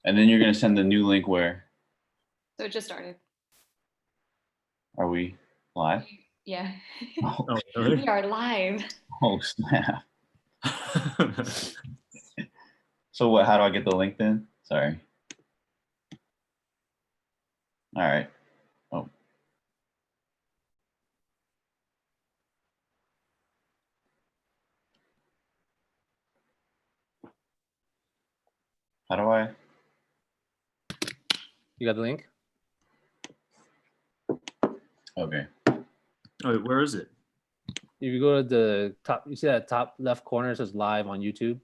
And then you're gonna send the new link where? So it just started. Are we live? Yeah. Oh, really? We are live. Oh snap. So what, how do I get the link then? Sorry. All right. Oh. How do I? You got the link? Okay. Oh, wait, where is it? If you go to the top, you see that top left corner, it says live on YouTube.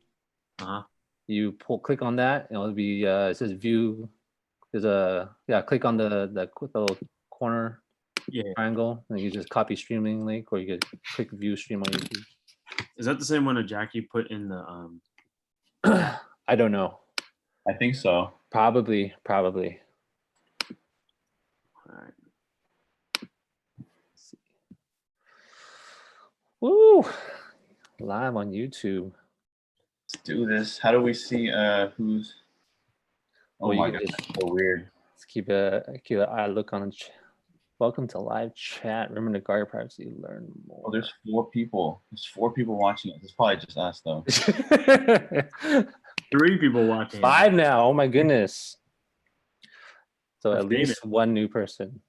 You click on that, and it'll be it says view. There's a click on the little corner triangle, and you just copy streaming link, or you could click view stream on YouTube. Is that the same one that Jackie put in the I don't know. I think so. Probably. All right. Let's see. Woo! Live on YouTube. Let's do this. How do we see who's? Oh Well, my you god, can that's so weird. Let's keep an eye look on. Welcome to live chat. Remember to guard your privacy. Learn more. Oh, there's 4 people. There's 4 people watching it. It's probably just us though. 3 people watching. 5 now. Oh my goodness. So That's at least one new person.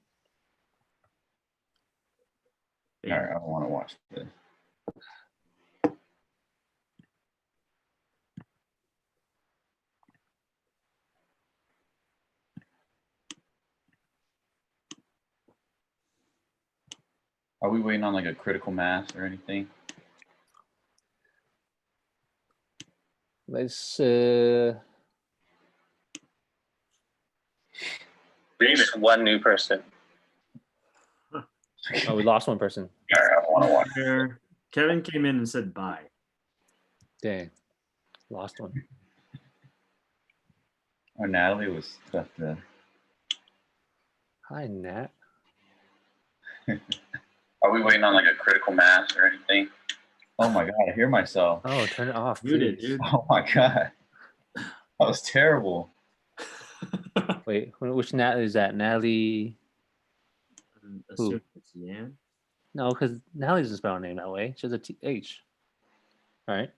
All right, I don't want to watch this. Are we waiting on like a critical mass or anything? Let's one new person. Oh, we lost one person. All right, I don't want to watch. Kevin came in and said bye. Dang, lost one. Oh, Natalie was stuff to. Hi, Nat. Are we waiting on like a critical mass or anything? Oh my god, I hear myself. Oh, turn it off, Muted, please. dude. Oh my god, that was terrible. Wait, which Nat is that? Natalie? Assume it's Yan. No, because Natalie doesn't spell her name that way. She has a TH. All right.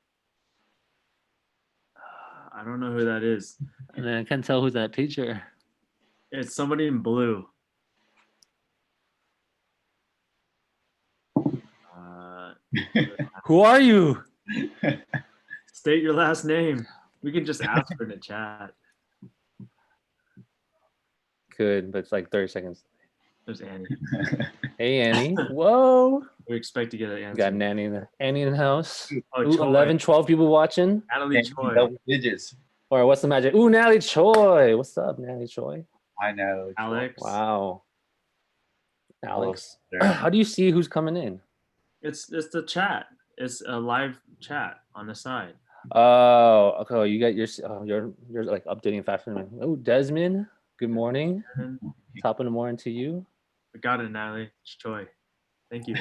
I don't know who that is. And then I can't tell who's that picture. It's somebody in blue. Who are you? State your last name. We can just ask her in the chat. Good, but it's like 30 seconds. There's Annie. Hey, Annie. Whoa. We expect to get an answer. Got Annie in the house. Oh, Ooh, 11, 12 people watching. Natalie Choi. Double digits. Or what's the magic? Ooh, Natalie Choi. What's up, Natalie Choi? Hi, Natalie. Alex. Wow. Alex. Hello. How do you see who's coming in? It's the chat. It's a live chat on the side. Oh, okay. You got you're like updating faster than me. Oh, Desmond. Good morning. Top of the morning to you. We got it, Natalie. It's Choi. Thank you.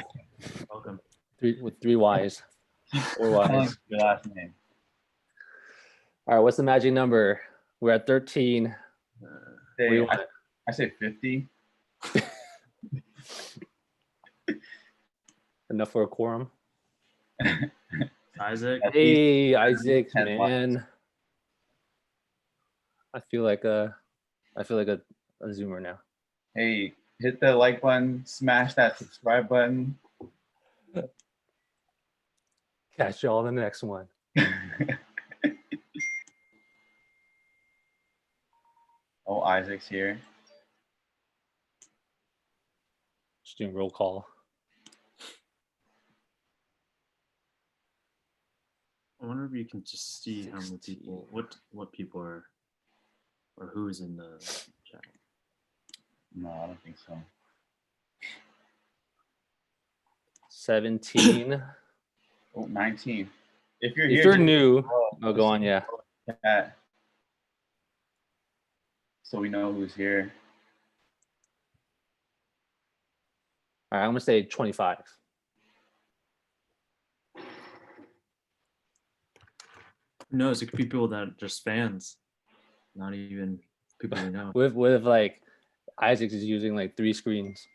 Welcome. With 3 Y's. 4 Y's. Your last name. All right, what's the magic number? We're at 13. I say 50. Enough for a quorum. Isaac. Hey, Isaac, man. I feel like a Zoomer now. Hey, hit the like button, smash that subscribe button. Catch y'all in the next one. Oh, Isaac's here. Just doing roll call. I wonder if you can just see how many people, what people are, or who's in the chat. No, I don't think so. 17. Oh, 19. If you're If here, you're just- new, oh, I'll go on, yeah. chat. So we know who's here. All right, I'm gonna say 25. Who knows? It could be people that are just fans. Not even people we know. With like Isaac is using like 3 screens.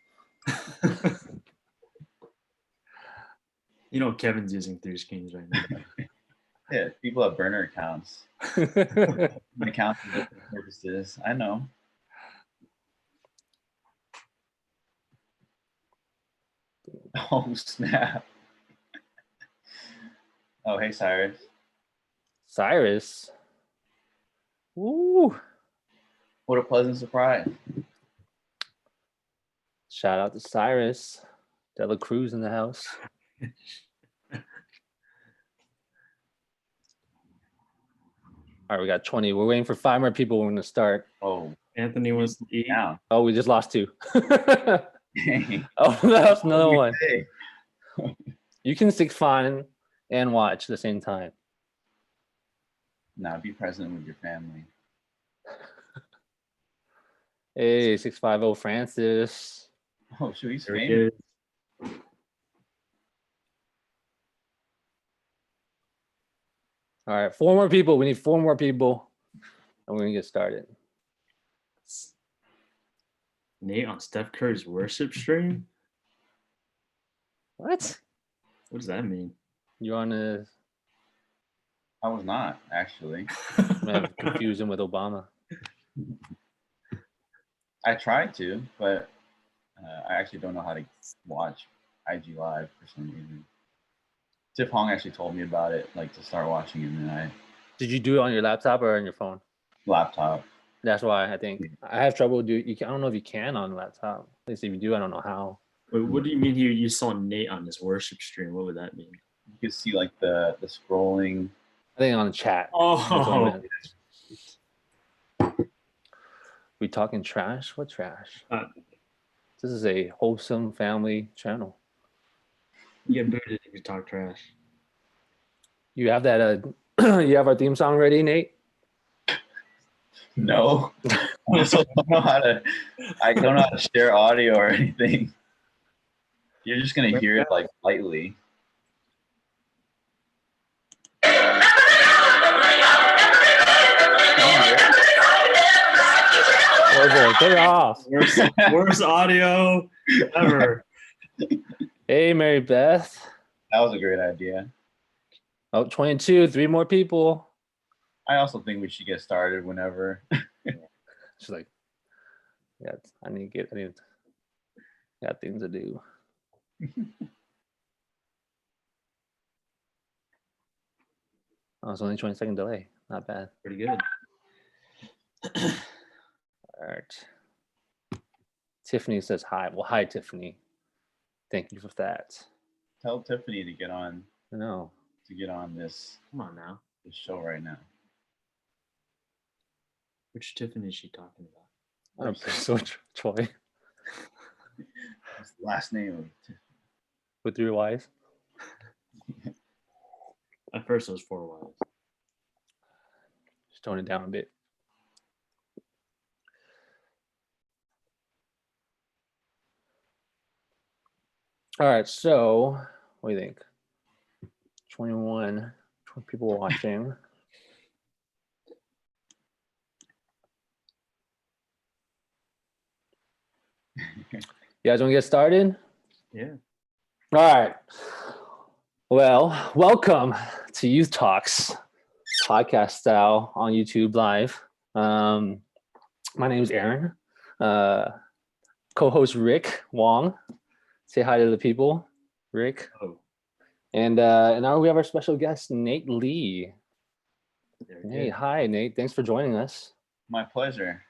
You know, Kevin's using 3 screens right now. Yeah, people have burner accounts. My accounts for different purposes. I know. Oh snap! Oh hey Cyrus. Cyrus. Woo! What a pleasant surprise. Shout out to Cyrus. Dela Cruz in the house. All right, we got 20. We're waiting for 5 more people. We're gonna start. Oh, Anthony wants to eat. down. Oh, we just lost 2. Dang. Oh, that's another one. Hey. You can stick fun and watch at the same time. Nah, be present with your family. Hey, 650 Francis. Oh, shoot, he's There he famous. is. All right, 4 more people. We need 4 more people, and we're gonna get started. Nate on Steph Curry's worship stream? What? What does that mean? You're on a I was not actually. have confusion with Obama. I tried to, but I actually don't know how to watch IG Live for some reason. Tiff Hong actually told me about it, like to start watching it, and then I Did you do it on your laptop or on your phone? laptop. That's why I think I have trouble doing. I don't know if you can on the laptop. At least if you do, I don't know how. Wait, what do you mean here? You saw Nate on his worship stream? What would that mean? You can see like the scrolling. I think on the chat. That's what I Oh, meant. We talking trash? What trash? This is a wholesome family channel. you get booted if you talk trash. You have that. You have our theme song ready, Nate? No, I also don't know how to. I don't know how to share audio or anything. You're just gonna hear it like lightly. Turn it off. Worst audio ever. Hey, Mary Beth. That was a great idea. Oh, 22. 3 more people. I also think we should get started whenever. She's like, yeah, I got things to do. Oh, it's only 20-second delay. Not bad. Pretty good. All right. Tiffany says hi. Well, hi, Tiffany. Thank you for that. Tell Tiffany to get on No. this Come on now. show right now. Which Tiffany is she talking about? I'm so Troy What's the last name of Tiffany? with 3 Ys. At first it was 4 Ys. Just tone it down a bit. All right, so what do you think? 21 people watching. You guys want to get started? Yeah. All right. Well, welcome to Youth Talks, podcast style on YouTube Live. My name is Aaron. Co-host Rick Wong. Say hi to the people, Rick. Oh, And now we have our special guest, Nate Lee. there it Nate, is. hi, Nate. Thanks for joining us. My pleasure.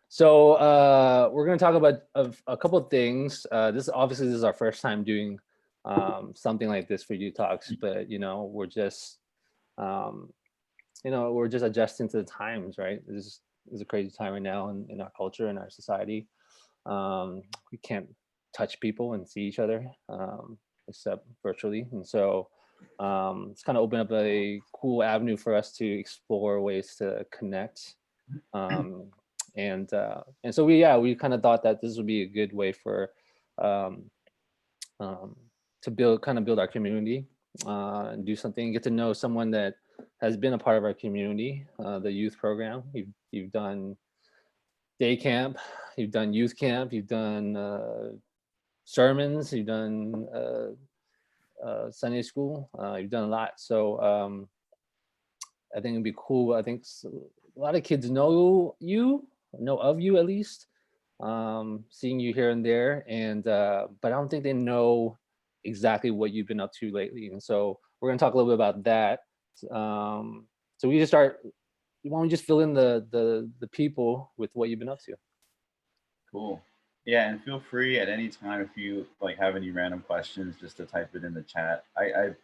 So we're going to talk about a couple of things. This is our first time doing something like this for Youth Talks, but we're just we're just adjusting to the times, right? This is a crazy time right now in our culture and our society. We can't touch people and see each other except virtually, and so it's kind of opened up a cool avenue for us to explore ways to connect. And so we kind of thought that this would be a good way for to build our community and do something, get to know someone that has been a part of our community, the youth program. You've done day camp, you've done youth camp, you've done sermons, you've done Sunday school, you've done a lot. So I think it'd be cool. I think a lot of kids know of you at least, seeing you here and there, and but I don't think they know exactly what you've been up to lately. And so we're gonna talk a little bit about that. So we just start. You want to just fill in the people with what you've been up to? Cool. Yeah, and feel free at any time if you like have any random questions, just to type it in the chat. I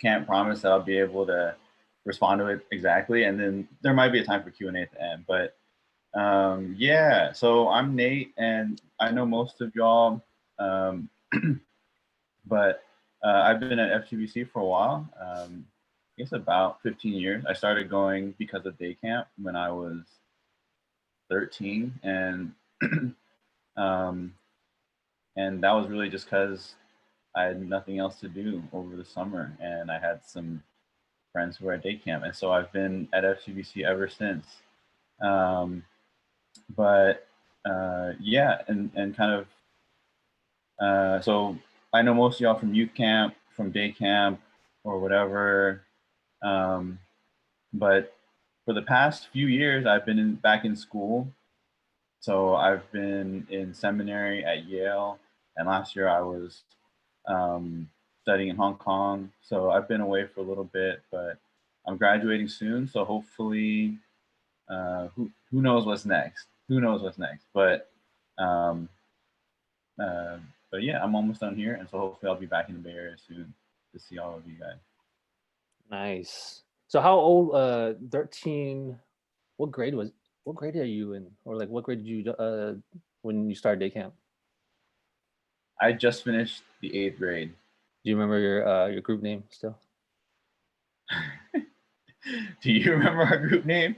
can't promise that I'll be able to respond to it exactly, and then there might be a time for Q&A at the end. But yeah, so I'm Nate, and I know most of y'all, but I've been at FGBC for a while. I guess about 15 years. I started going because of day camp when I was 13, and and that was really just because I had nothing else to do over the summer, and I had some friends who were at day camp, and so I've been at FGBC ever since. But yeah, and kind of so I know most of y'all from youth camp, from day camp, or whatever. But for the past few years, I've been back in school. So I've been in seminary at Yale, and last year I was studying in Hong Kong. So I've been away for a little bit, but I'm graduating soon. So hopefully, who knows what's next? Who knows what's next? But yeah, I'm almost done here, and so hopefully I'll be back in the Bay Area soon to see all of you guys. Nice. So how old? 13. What grade are you in, or like what grade did you when you started day camp? I just finished the 8th grade. Do you remember your group name still? Do you remember our group name?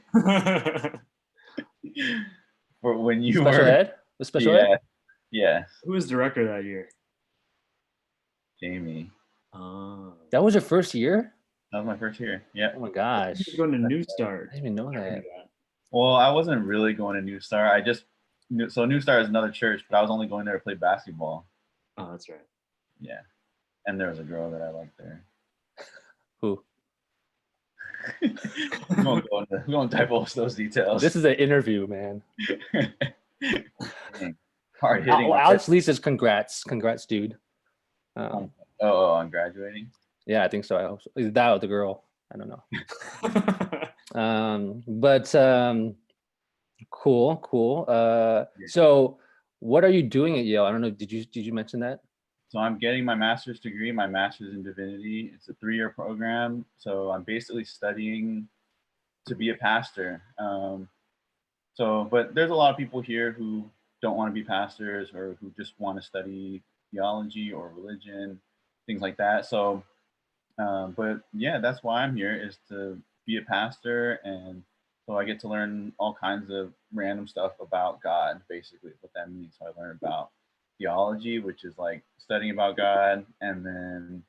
For when you Special were ed? The special ed? Yeah. Who was director that year? Jamie. That was your first year? That was my first year. Yeah. Oh my gosh. He was going to New Start. I didn't even know that. Well, I wasn't really going to New Star. So New Star is another church, but I was only going there to play basketball. Oh, that's right. Yeah. And there was a girl that I liked there. Who? We won't divulge those details. This is an interview, man. Hard hitting. Alex Lee says congrats, dude. On graduating? Yeah, I think so. I hope so. Is that or the girl? I don't know. But cool. Yeah. So what are you doing at Yale? I don't know. Did you mention that? So I'm getting my master's degree, my master's in divinity. It's a 3-year program. So I'm basically studying to be a pastor. But there's a lot of people here who don't want to be pastors, or who just want to study theology or religion, things like that. So, but yeah, that's why I'm here, is to be a pastor. And so I get to learn all kinds of random stuff about God, basically what that means. So I learn about theology, which is like studying about God, and then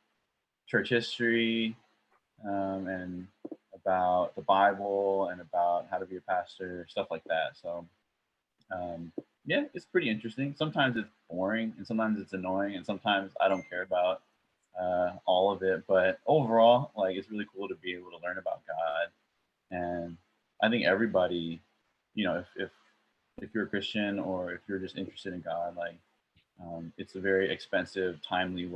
church history, and about the Bible, and about how to be a pastor, stuff like that. So yeah, it's pretty interesting. Sometimes it's boring, and sometimes it's annoying, and sometimes I don't care about all of it. But overall, like, it's really cool to be able to learn about God. And I think everybody, if you're a Christian, or if you're just interested in God, like, it's a very expensive, timely,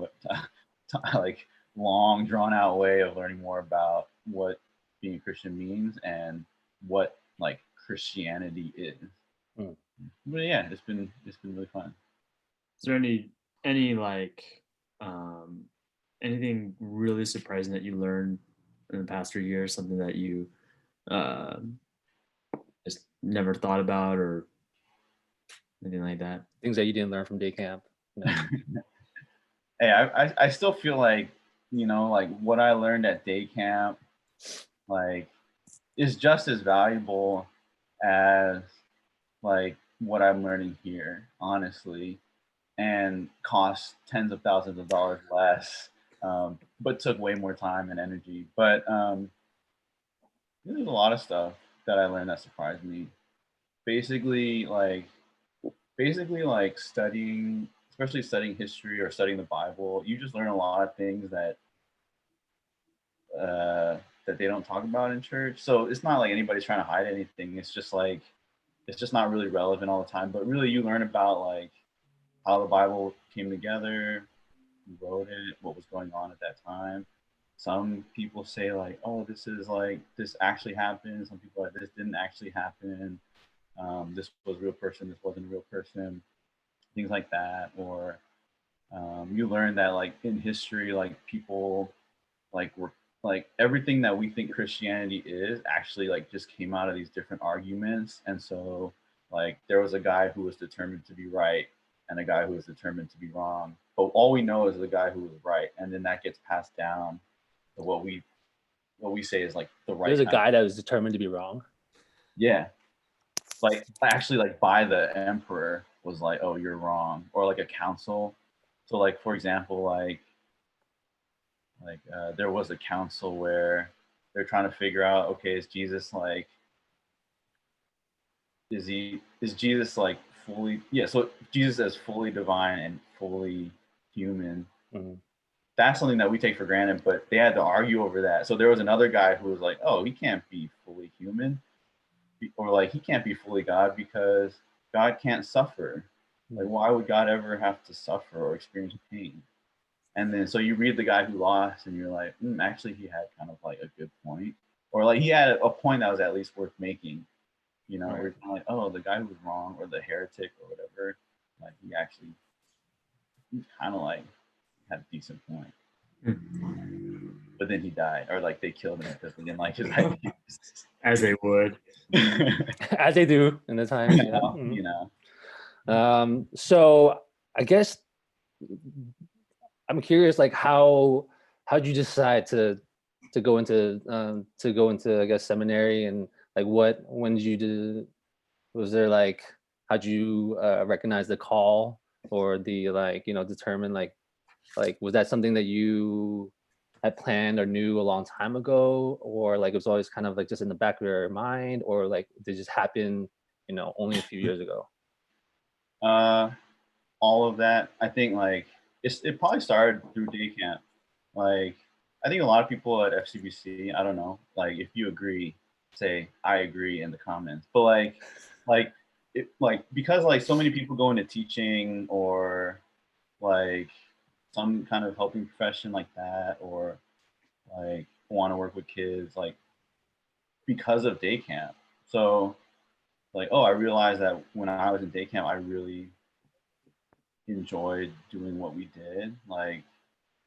like long, drawn out way of learning more about what being a Christian means, and what like Christianity is. But yeah, it's been really fun. Is there any like anything really surprising that you learned in the past 3 years? Something that you just never thought about, or anything like that? Things that you didn't learn from day camp. No. Hey, I still feel like, like what I learned at day camp, like, is just as valuable as like what I'm learning here, honestly, and costs tens of thousands of dollars less. but took way more time and energy. But there's a lot of stuff that I learned that surprised me. Basically, like studying, especially studying history or studying the Bible, you just learn a lot of things that that they don't talk about in church. So it's not like anybody's trying to hide anything. It's just like it's just not really relevant all the time. But really, you learn about like how the Bible came together, who wrote it, what was going on at that time. Some people say like, oh, this is like this actually happened. Some people are like, this didn't actually happen. This was a real person. This wasn't a real person. Things like that. Or you learn that like in history, like people like were like everything that we think Christianity is actually like just came out of these different arguments. And so like there was a guy who was determined to be right and a guy who was determined to be wrong. But all we know is the guy who was right, and then that gets passed down to what we say is like the right. There's a guy that was determined to be wrong. Yeah, like actually like by the emperor was like, oh, you're wrong, or like a council. So like for example, like there was a council where they're trying to figure out, okay, is Jesus like is Jesus like fully, yeah, so Jesus is fully divine and fully human. Mm-hmm. That's something that we take for granted, but they had to argue over that. So there was another guy who was like, oh, he can't be fully human, or like he can't be fully God because God can't suffer. Like why would God ever have to suffer or experience pain? And then so you read the guy who lost and you're like, actually he had kind of like a good point, or like he had a point that was at least worth making. You know, right. We're kind of like, oh, the guy who was wrong or the heretic or whatever, like he kind of like had a decent point. But then he died, or like they killed him because they didn't like his ideas. As they would. As they do in the time. You know, mm-hmm. You know. So I guess I'm curious, like how'd you decide to go into I guess seminary, and like when did you do? Was there like how'd you recognize the call, or the like determine like was that something that you had planned or knew a long time ago, or like it was always kind of like just in the back of your mind, or like did it just happen only a few years ago? All of that. I think like it probably started through day camp. Like I think a lot of people at FCBC, I don't know, like if you agree, say I agree in the comments. But like because like so many people go into teaching or like some kind of helping profession like that, or like want to work with kids, like because of day camp. So like, oh, I realized that when I was in day camp, I really enjoyed doing what we did, like,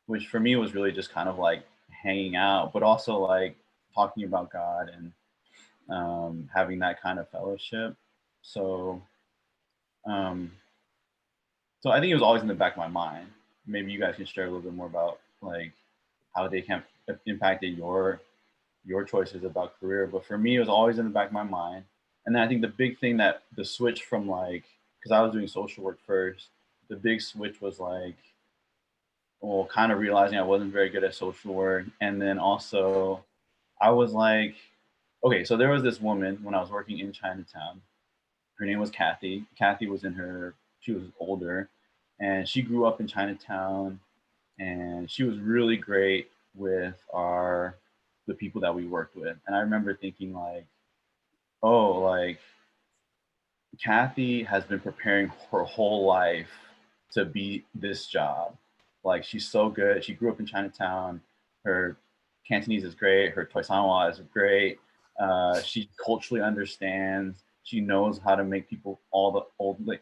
which for me was really just kind of like hanging out, but also like talking about God and having that kind of fellowship. So I think it was always in the back of my mind. Maybe you guys can share a little bit more about like how day camp impacted your choices about career. But for me, it was always in the back of my mind. And then I think the big thing that the switch from like, because I was doing social work first, the big switch was like, well, kind of realizing I wasn't very good at social work. And then also I was like, okay, so there was this woman when I was working in Chinatown. Her name was Kathy. Kathy was she was older, and she grew up in Chinatown, and she was really great with the people that we worked with. And I remember thinking like, oh, like Kathy has been preparing her whole life to be this job. Like she's so good. She grew up in Chinatown. Her Cantonese is great. Her Toisanwa is great. She culturally understands. She knows how to make people, all the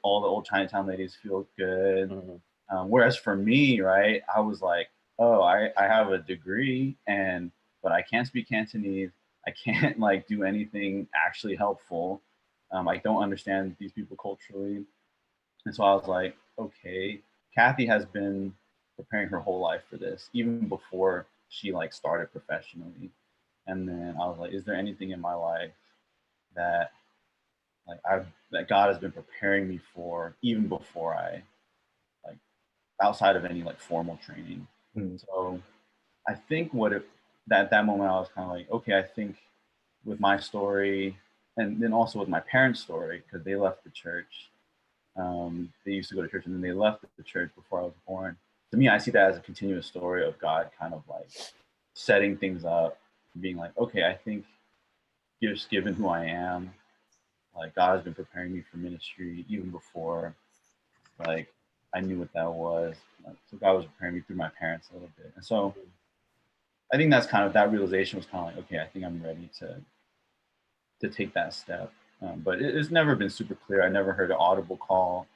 old Chinatown ladies feel good. Mm-hmm. Whereas for me, right, I was like, oh, I have a degree but I can't speak Cantonese. I can't like do anything actually helpful. I don't understand these people culturally. And so I was like, okay, Kathy has been preparing her whole life for this, even before she like started professionally. And then I was like, is there anything in my life that that God has been preparing me for even before I, like, outside of any like formal training? So I think that moment I was kind of like, okay, I think with my story, and then also with my parents' story, because they left the church. They used to go to church and then they left the church before I was born. To me, I see that as a continuous story of God kind of like setting things up, being like, okay, I think just given who I am, like God has been preparing me for ministry even before like I knew what that was. Like, so God was preparing me through my parents a little bit. And so I think that's kind of that realization was kind of like, okay, I think I'm ready to take that step. But it's never been super clear. I never heard an audible call.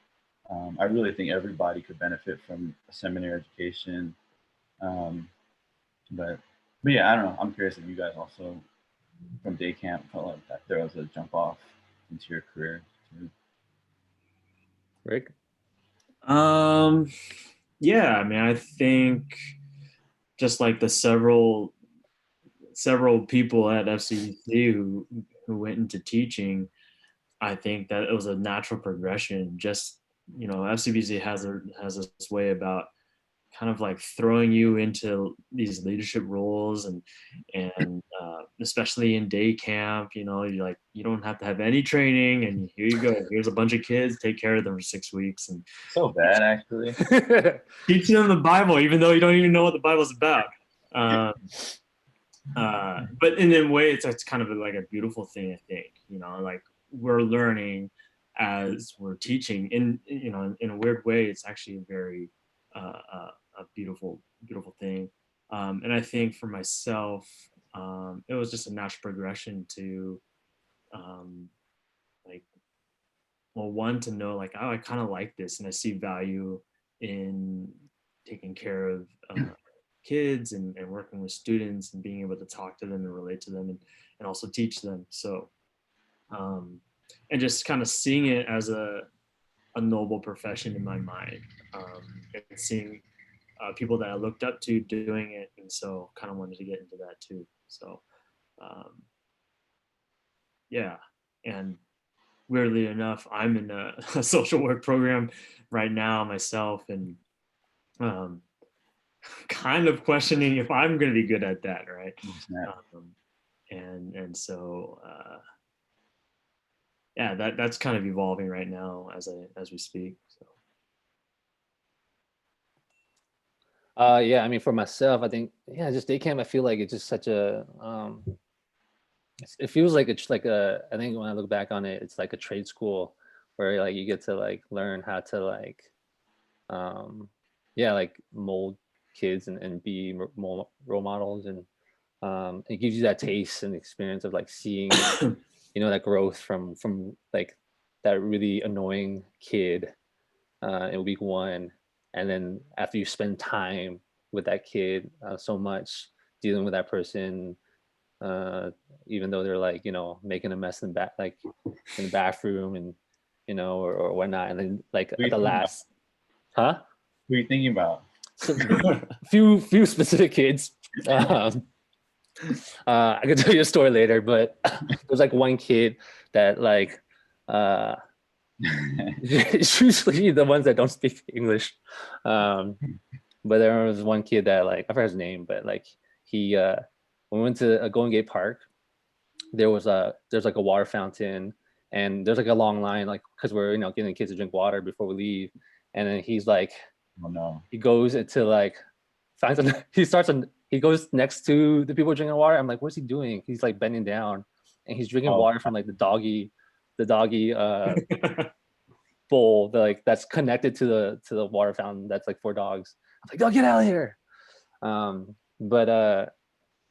I really think everybody could benefit from a seminary education. But yeah, I don't know. I'm curious if you guys also from day camp felt like that there was a jump off into your career too. Rick? Yeah, I mean, I think just like the several people at FCBC who went into teaching, I think that it was a natural progression. Just, you know, FCBC has this way about kind of like throwing you into these leadership roles and especially in day camp, you know, you're like, you don't have to have any training and here you go, here's a bunch of kids, take care of them for 6 weeks and So bad actually. teach them the Bible even though you don't even know what the Bible's about. But in a way it's kind of like a beautiful thing, I think, you know, like we're learning as we're teaching in, you know, in a weird way. It's actually a very a beautiful thing. And I think for myself, it was just a natural progression to like, well, one, to know like, oh, I kind of like this and I see value in taking care of kids and working with students and being able to talk to them and relate to them and also teach them. So, and just kind of seeing it as a noble profession in my mind, and seeing people that I looked up to doing it, and so kind of wanted to get into that too. So, yeah, and weirdly enough, I'm in a social work program right now myself, and kind of questioning if I'm going to be good at that, right? And so yeah, that's kind of evolving right now as we speak. So. Yeah, I mean, for myself, I think, yeah, just day camp, I feel like it's just such a, it feels like it's like I think when I look back on it, it's like a trade school where like you get to like learn how to like, yeah, like mold kids and be more role models. And it gives you that taste and experience of like seeing, you know, that growth from like that really annoying kid in week 1. And then after you spend time with that kid so much, dealing with that person, even though they're like, you know, making a mess in the bathroom and, you know, or whatnot. And then like at the last, huh? Who are you thinking about? So, few specific kids. I can tell you a story later, but there's like one kid that like, it's usually the ones that don't speak English. But there was one kid that like, I forgot his name, but like he when we went to Golden Gate Park, there's like a water fountain and there's like a long line, like because we're, you know, getting the kids to drink water before we leave. And then he's like, oh no, he goes into like finds he goes next to the people drinking water. I'm like, what's he doing? He's like bending down and he's drinking water from like the doggy bowl that's connected to the water fountain that's like for dogs. I'm like, oh, get out of here. But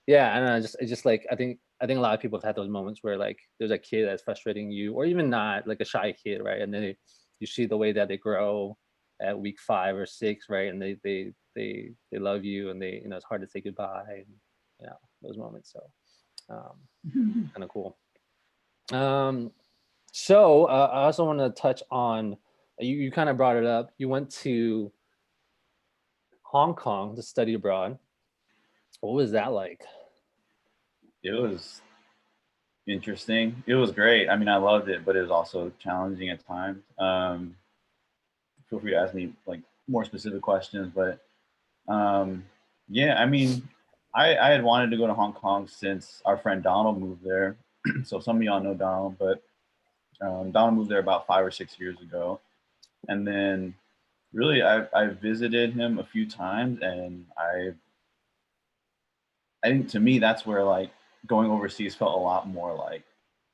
yeah, I don't know, it's just like I think a lot of people have had those moments where like there's a kid that's frustrating you, or even not, like a shy kid, right? And then you see the way that they grow at week 5 or 6, right? And they love you, and they, you know, it's hard to say goodbye, and you know, those moments. So kind of cool. So I also want to touch on, you kind of brought it up. You went to Hong Kong to study abroad. What was that like? It was interesting. It was great. I mean, I loved it, but it was also challenging at times. Feel free to ask me like more specific questions, but yeah, I mean, I had wanted to go to Hong Kong since our friend Donald moved there. So some of y'all know Donald, but Donald moved there about 5 or 6 years ago. And then really I visited him a few times, and I think to me that's where like going overseas felt a lot more like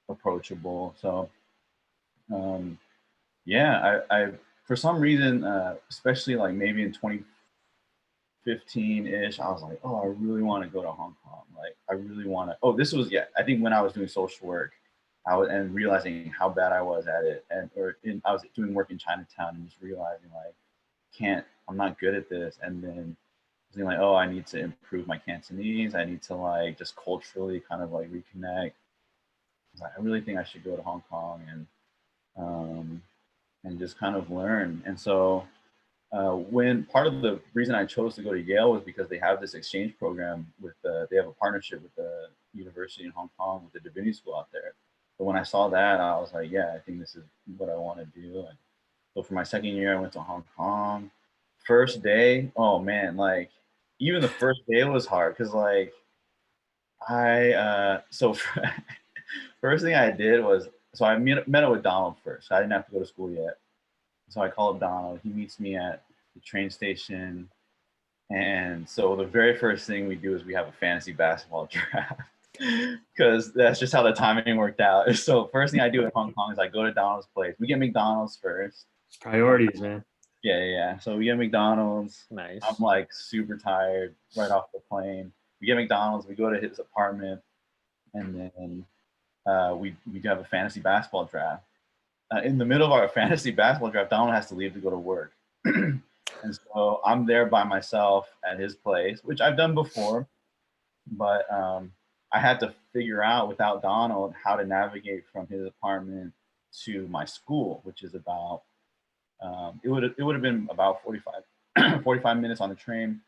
approachable. So yeah, I for some reason, especially like maybe in 2015-ish, I was like, oh, I really want to go to Hong Kong. Like I really want to. Oh, this was, yeah, I think when I was doing social work, I was, and realizing how bad I was at it, and I was doing work in Chinatown and just realizing like I'm not good at this, and then being like, oh, I need to improve my Cantonese. I need to like just culturally kind of like reconnect. I really think I should go to Hong Kong and just kind of learn. And so when part of the reason I chose to go to Yale was because they have this exchange program with they have a partnership with the university in Hong Kong with the divinity school out there. But when I saw that, I was like, yeah, I think this is what I want to do. And so for my second year, I went to Hong Kong. First day, oh man, like even the first day was hard because like first thing I did was, so I met up with Donald first. I didn't have to go to school yet. So I call up Donald. He meets me at the train station. And so the very first thing we do is we have a fantasy basketball draft because that's just how the timing worked out. So first thing I do in Hong Kong is I go to Donald's place. We get McDonald's first. Priorities, man. Yeah. So we get McDonald's. Nice. I'm like super tired right off the plane. We get McDonald's. We go to his apartment, and then we do have a fantasy basketball draft. In the middle of our fantasy basketball draft, Donald has to leave to go to work. And so I'm there by myself at his place, which I've done before, but I had to figure out without Donald how to navigate from his apartment to my school, which is about, it would have been about 45 minutes on the train,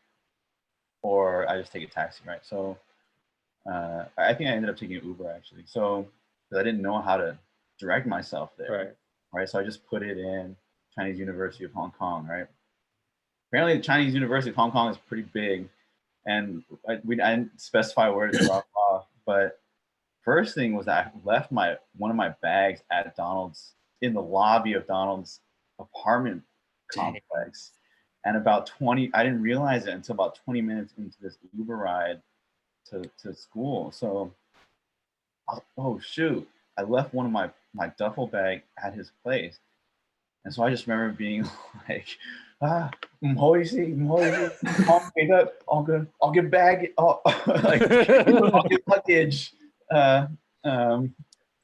or I just take a taxi, right? So I think I ended up taking an Uber actually. So because I didn't know how to direct myself there, right? So I just put it in Chinese University of Hong Kong, right? Apparently, the Chinese University of Hong Kong is pretty big, and I didn't specify where to drop off. But first thing was that I left one of my bags at Donald's, in the lobby of Donald's apartment complex, and about 20. I didn't realize it until about 20 minutes into this Uber ride to school. So, oh shoot, I left one of my duffel bag at his place, and so I just remember being like, I'll get bag, like I'll get luggage,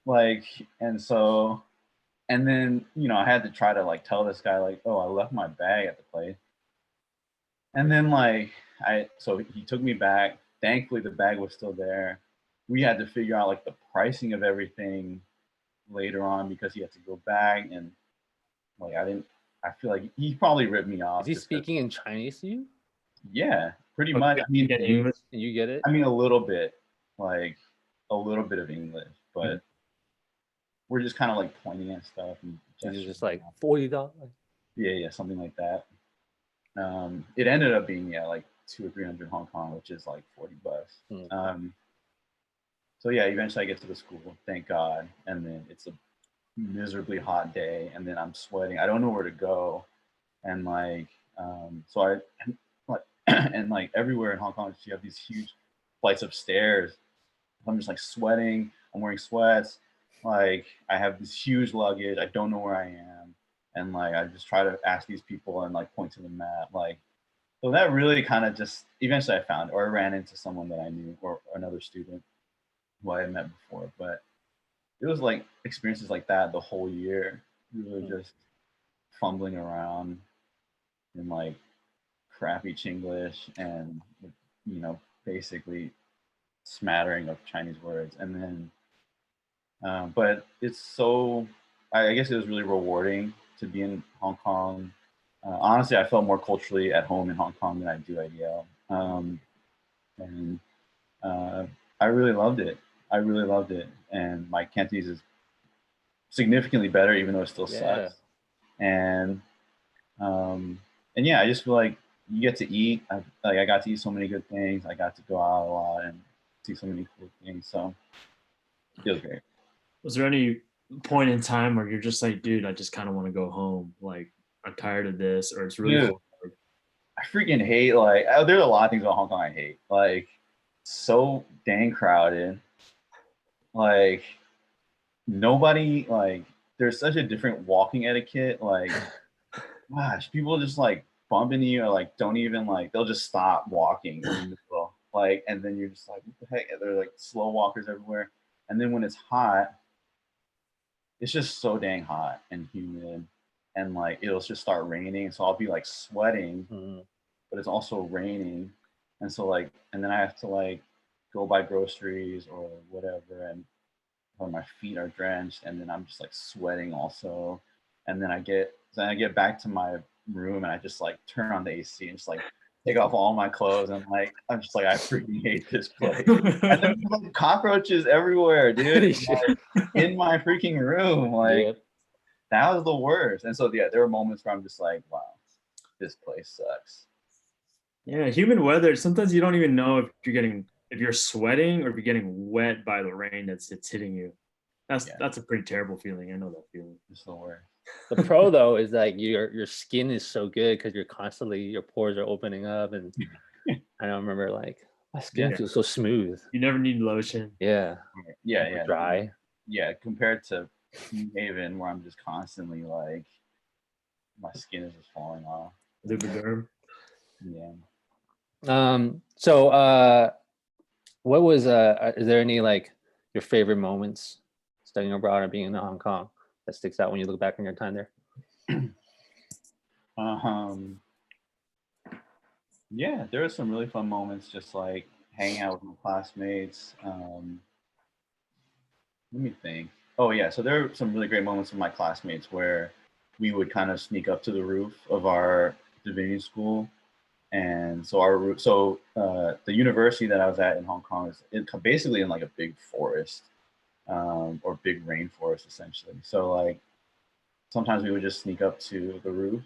like, and so, and then I had to try to like tell this guy like, oh, I left my bag at the place, and then like so he took me back. Thankfully, the bag was still there. We had to figure out like the pricing of everything later on because he had to go back, and like I feel like he probably ripped me off. Is he speaking in Chinese to you? Yeah, pretty much. I mean, English. You get it? I mean, a little bit of English, but we're just kind of like pointing at stuff and just like $40. Yeah, something like that. It ended up being like 200 or 300 Hong Kong, which is like $40. So yeah, eventually I get to the school, thank God, and then it's a miserably hot day, and then I'm sweating. I don't know where to go, and like so I like and like everywhere in Hong Kong you have these huge flights of stairs. I'm just like sweating. I'm wearing sweats. Like I have this huge luggage. I don't know where I am, and like I just try to ask these people and like point to the map. Like so that really kind of just eventually I found, or I ran into someone that I knew or another student who I had met before, but it was like experiences like that the whole year, really just fumbling around in like crappy Chinglish and basically smattering of Chinese words. And then but it's so I guess it was really rewarding to be in Hong Kong. Honestly, I felt more culturally at home in Hong Kong than I do at Yale. And I really loved it. And my Cantonese is significantly better, even though it still sucks. And yeah, I just feel like you get to eat. I got to eat so many good things. I got to go out a lot and see so many cool things. So it feels great. Was there any point in time where you're just like, dude, I just kind of want to go home. Like, I'm tired of this, or it's really Dude, hard. I freaking hate there's a lot of things about Hong Kong I hate. Like, so dang crowded. Like, nobody there's such a different walking etiquette. Like, gosh, people just like bumping you or like don't even they'll just stop walking in the middle. Like, and then you're just like, what the heck? They're like slow walkers everywhere. And then when it's hot, it's just so dang hot and humid. And like it'll just start raining. So I'll be like sweating, but it's also raining. And so and then I have to go buy groceries or whatever, and my feet are drenched, and then I'm just like sweating also. And then I get back to my room and I just turn on the AC and just take off all my clothes, and I'm just I freaking hate this place. And then there's cockroaches everywhere, dude. In my freaking room. That was the worst. And so yeah, there were moments where I'm just like, wow, this place sucks. Yeah, humid weather. Sometimes you don't even know if you're sweating or if you're getting wet by the rain that's hitting you. That's a pretty terrible feeling. I know that feeling. It's the worst. The pro though is your skin is so good because you're constantly, your pores are opening up, and I remember my skin feels so smooth. You never need lotion. Yeah. Yeah. Dry. Yeah, compared to Haven, where I'm just constantly my skin is just falling off. Lubriderm. Yeah. So what was is there any your favorite moments studying abroad or being in Hong Kong that sticks out when you look back on your time there? Yeah, there were some really fun moments, just hanging out with my classmates. Let me think. Oh yeah, so there were some really great moments with my classmates where we would kind of sneak up to the roof of our divinity school. And so the university that I was at in Hong Kong is basically in a big forest, or big rainforest essentially. So sometimes we would just sneak up to the roof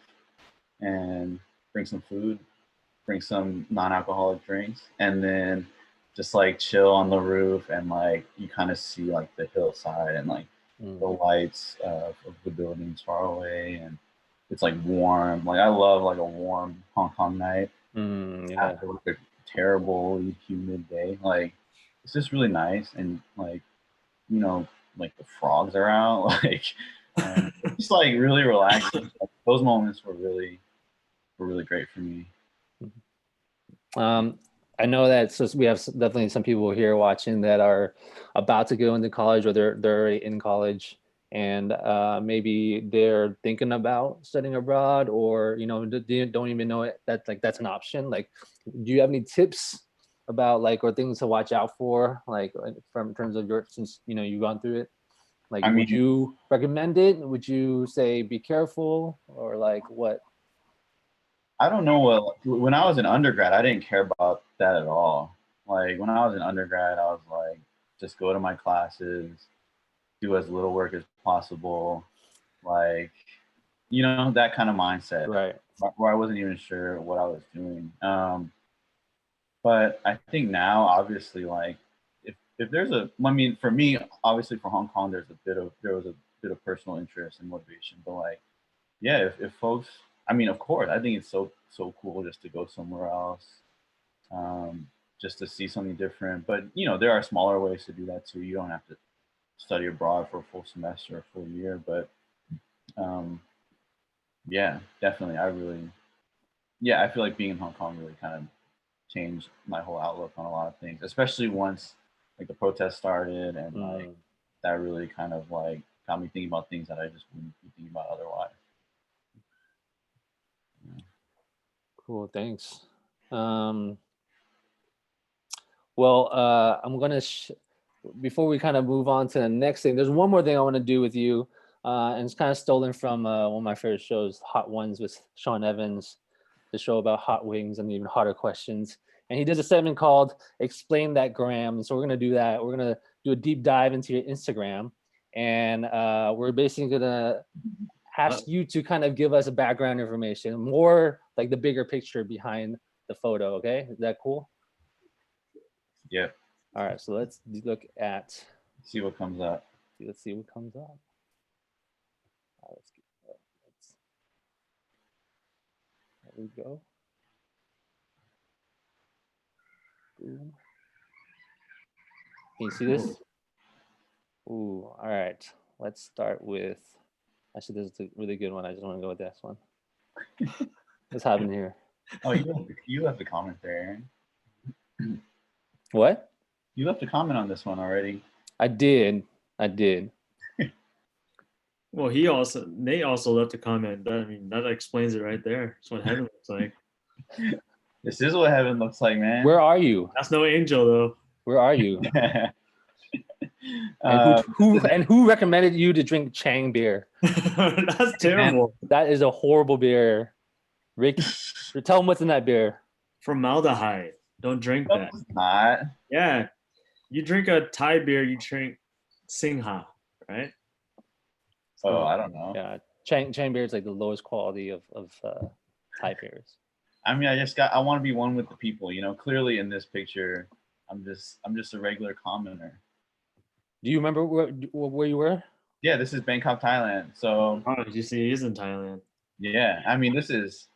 and bring some food, bring some non-alcoholic drinks, and then just chill on the roof, and you kind of see the hillside and the lights of the buildings far away, and it's warm. I love a warm Hong Kong night after a terrible humid day. It's just really nice, and the frogs are out, just really relaxing. Those moments were really great for me. I know that we have definitely some people here watching that are about to go into college, or they're already in college, and maybe they're thinking about studying abroad, or they don't even know that that's an option. Do you have any tips about or things to watch out for, from in terms of since you've gone through it? Would you recommend it? Would you say be careful, or what? I don't know. When I was in undergrad, I didn't care about that at all. When I was in undergrad, I was just go to my classes, do as little work as possible, that kind of mindset. Right. Where I wasn't even sure what I was doing. But I think now, obviously, if there's for me, obviously for Hong Kong, there was a bit of personal interest and motivation. But yeah, if folks, of course, I think it's so cool just to go somewhere else, just to see something different. But there are smaller ways to do that too. You don't have to study abroad for a full semester or full year. But yeah, definitely, I feel like being in Hong Kong really kind of changed my whole outlook on a lot of things, especially once the protests started, and that really kind of got me thinking about things that I just wouldn't be thinking about otherwise. Cool, thanks. Well, I'm gonna before we kind of move on to the next thing, there's one more thing I want to do with you, and it's kind of stolen from one of my favorite shows, Hot Ones, with Sean Evans, the show about hot wings and even hotter questions. And he does a segment called "Explain That Gram." And so we're gonna do that. We're gonna do a deep dive into your Instagram, and we're basically gonna ask you to kind of give us a background information, more like the bigger picture behind the photo. Okay, is that cool? Yep. All right, so let's look at. See what comes up. Let's see what comes up. There we go. Boom. Can you see this? Ooh, all right. Let's start with. Actually, this is a really good one. I just want to go with this one. What's happening here? Oh, you left a comment there, Aaron. What? You left a comment on this one already. I did. Well, Nate also left a comment. I mean, that explains it right there. That's what heaven looks like. This is what heaven looks like, man. Where are you? That's no angel, though. Where are you? And who recommended you to drink Chang beer? That's terrible. That is a horrible beer. Rick, tell them what's in that beer. Formaldehyde. Don't drink No, that. it's not. Yeah. You drink a Thai beer, you drink Singha, right? Oh, I don't know. Yeah, Chang beer is like the lowest quality of Thai beers. I mean, I want to be one with the people, you know. Clearly in this picture, I'm just a regular commenter. Do you remember where you were? Yeah, this is Bangkok, Thailand. So Oh, did you see he's in Thailand? yeah, I mean, this is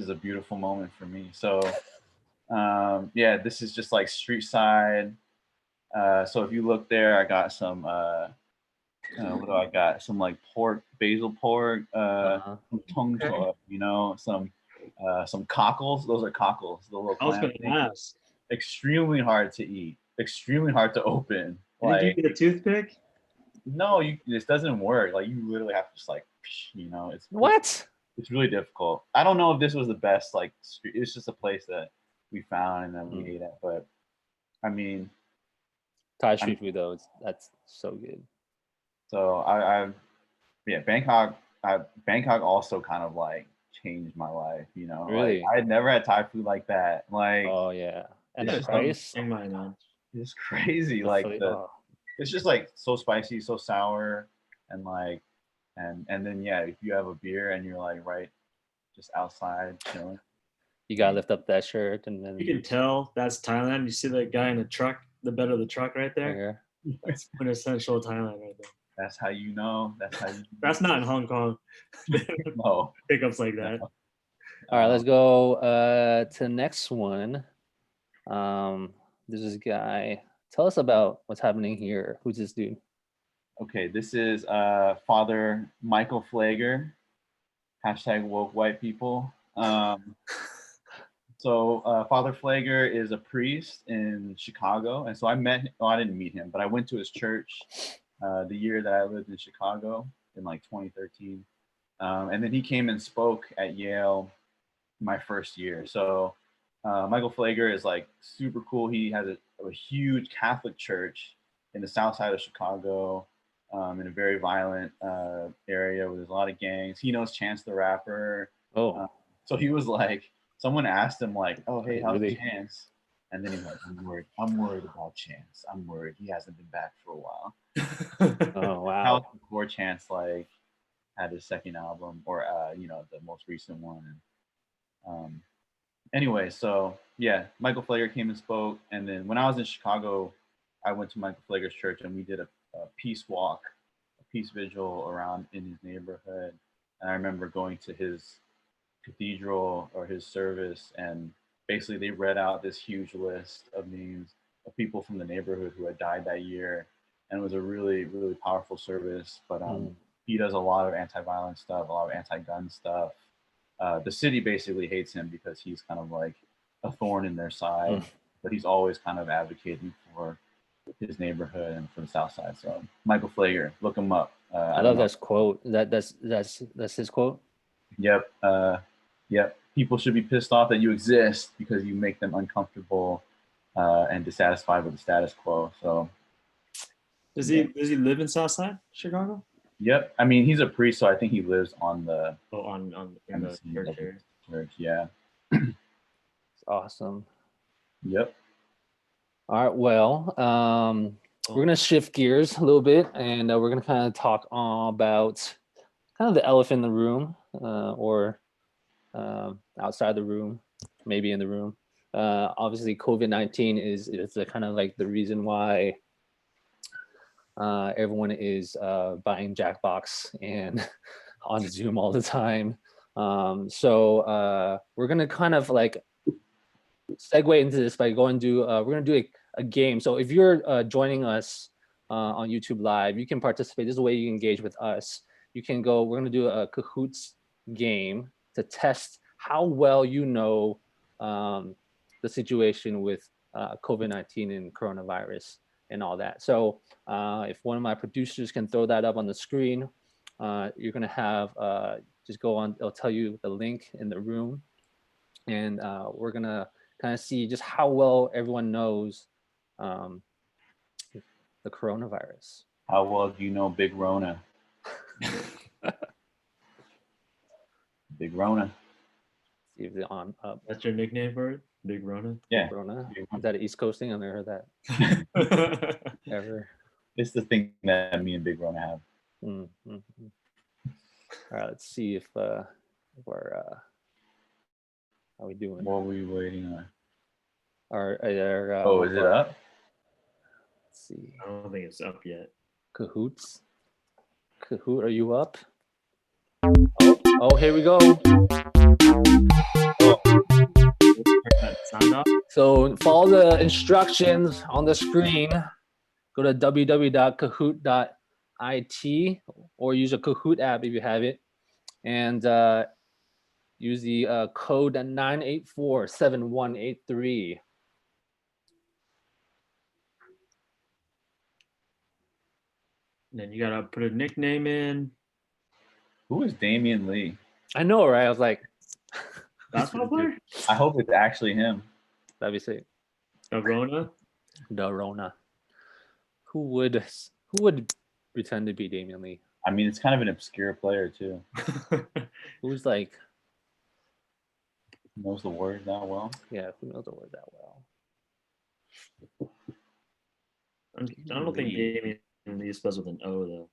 a beautiful moment for me. So yeah, this is just like street side. So if you look there, I got some what do I got? Some like basil pork, some tung choi, you know, some cockles. Those are cockles. The little I was going clam to things. ask. Extremely hard to eat. Extremely hard to open. Did you get a toothpick? No, this doesn't work. Like you literally have to just like, you know, it's really difficult. I don't know if this was the best like street. It's just a place that we found and then we ate at. But I mean, Thai street food though, that's so good. So Bangkok also kind of like changed my life, you know. Really? Like I had never had Thai food like that. Like oh yeah, and it's the price. It's crazy. Like it's just like so spicy, so sour, and like and then yeah, if you have a beer and you're like right just outside chilling. You gotta lift up that shirt and then you can tell that's Thailand. You see that guy in the truck, the bed of the truck right there? That's quintessential Thailand right there. That's how you know. That's not in Hong Kong. No. Pickups like that. All right, let's go to the next one. There's this guy. Tell us about what's happening here. Who's this dude? Okay, this is Father Michael Flager. # woke white people. So Father Flager is a priest in Chicago, and so I didn't meet him, but I went to his church the year that I lived in Chicago in like 2013, and then he came and spoke at Yale my first year. So Michael Flager is like super cool. He has a huge Catholic church in the south side of Chicago, in a very violent area where there's a lot of gangs. He knows Chance the Rapper. So he was like, someone asked him like, "Oh, hey, how's Chance?" And then he's like, I'm worried about Chance. I'm worried. He hasn't been back for a while. Oh, wow. How before Chance like had his second album or you know, the most recent one. And anyway, so yeah, Michael Flager came and spoke. And then when I was in Chicago, I went to Michael Flager's church and we did a peace walk, a peace vigil around in his neighborhood. And I remember going to his cathedral or his service, and basically they read out this huge list of names of people from the neighborhood who had died that year, and it was a really, really powerful service. But he does a lot of anti-violence stuff, a lot of anti-gun stuff. The city basically hates him because he's kind of like a thorn in their side, but he's always kind of advocating for his neighborhood and for the South Side. So Michael Flager, look him up. I love this quote. That's his quote. Yep. Yep. People should be pissed off that you exist because you make them uncomfortable and dissatisfied with the status quo. So does he live in Southside Chicago? Yep. I mean, he's a priest, so I think he lives on the in the church. Yeah. It's awesome. Yep. All right. Well, we're gonna shift gears a little bit, and we're gonna kind of talk about kind of the elephant in the room, or outside the room, maybe in the room. Obviously, COVID-19 is the kind of like the reason why everyone is buying Jackbox and on Zoom all the time. So we're gonna kind of like segue into this by going to we're gonna do a game. So if you're joining us on YouTube Live, you can participate. This is the way you engage with us. You can go. We're gonna do a Kahoots game to test how well you know the situation with COVID-19 and coronavirus and all that. So if one of my producers can throw that up on the screen, you're gonna have just go on. It'll tell you the link in the room, and we're gonna kind of see just how well everyone knows the coronavirus. How well do you know Big Rona? Big Rona. See if it's on up. That's your nickname for it? Big Rona? Yeah. Corona. Big Is that an East Coast thing? I've never heard that ever. It's the thing that me and Big Rona have. Mm-hmm. All right, let's see if we're how we doing? What were we waiting on? Oh, is it up? Let's see. I don't think it's up yet. Kahoots. Kahoot, are you up? Oh, here we go. Sound off? So follow the instructions on the screen. Go to www.kahoot.it or use a Kahoot app if you have it, and use the code 9847183. Then you gotta put a nickname in. Who is Damian Lee? I know, right? I was like, Basketball player? I hope it's actually him. that'd be sick. The Rona? The Rona. Who would pretend to be Damian Lee? I mean, it's kind of an obscure player too. Who's like, Knows the word that well. yeah, who knows the word that well? I don't think Damian Lee spells with an O though.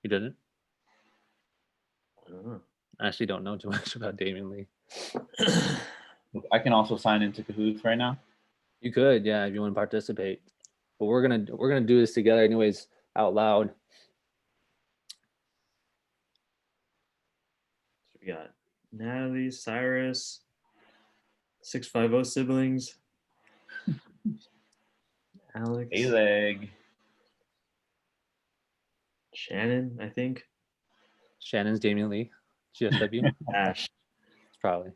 You didn't? I don't know. I actually don't know too much about Damian Lee. I can also sign into Kahoots right now. You could, yeah, if you want to participate. But we're gonna do this together anyways, out loud. So we got Natalie, Cyrus, 650 siblings, Alex, A-leg. Shannon, I think. Shannon's Damian Lee, GSW. Ash. It's probably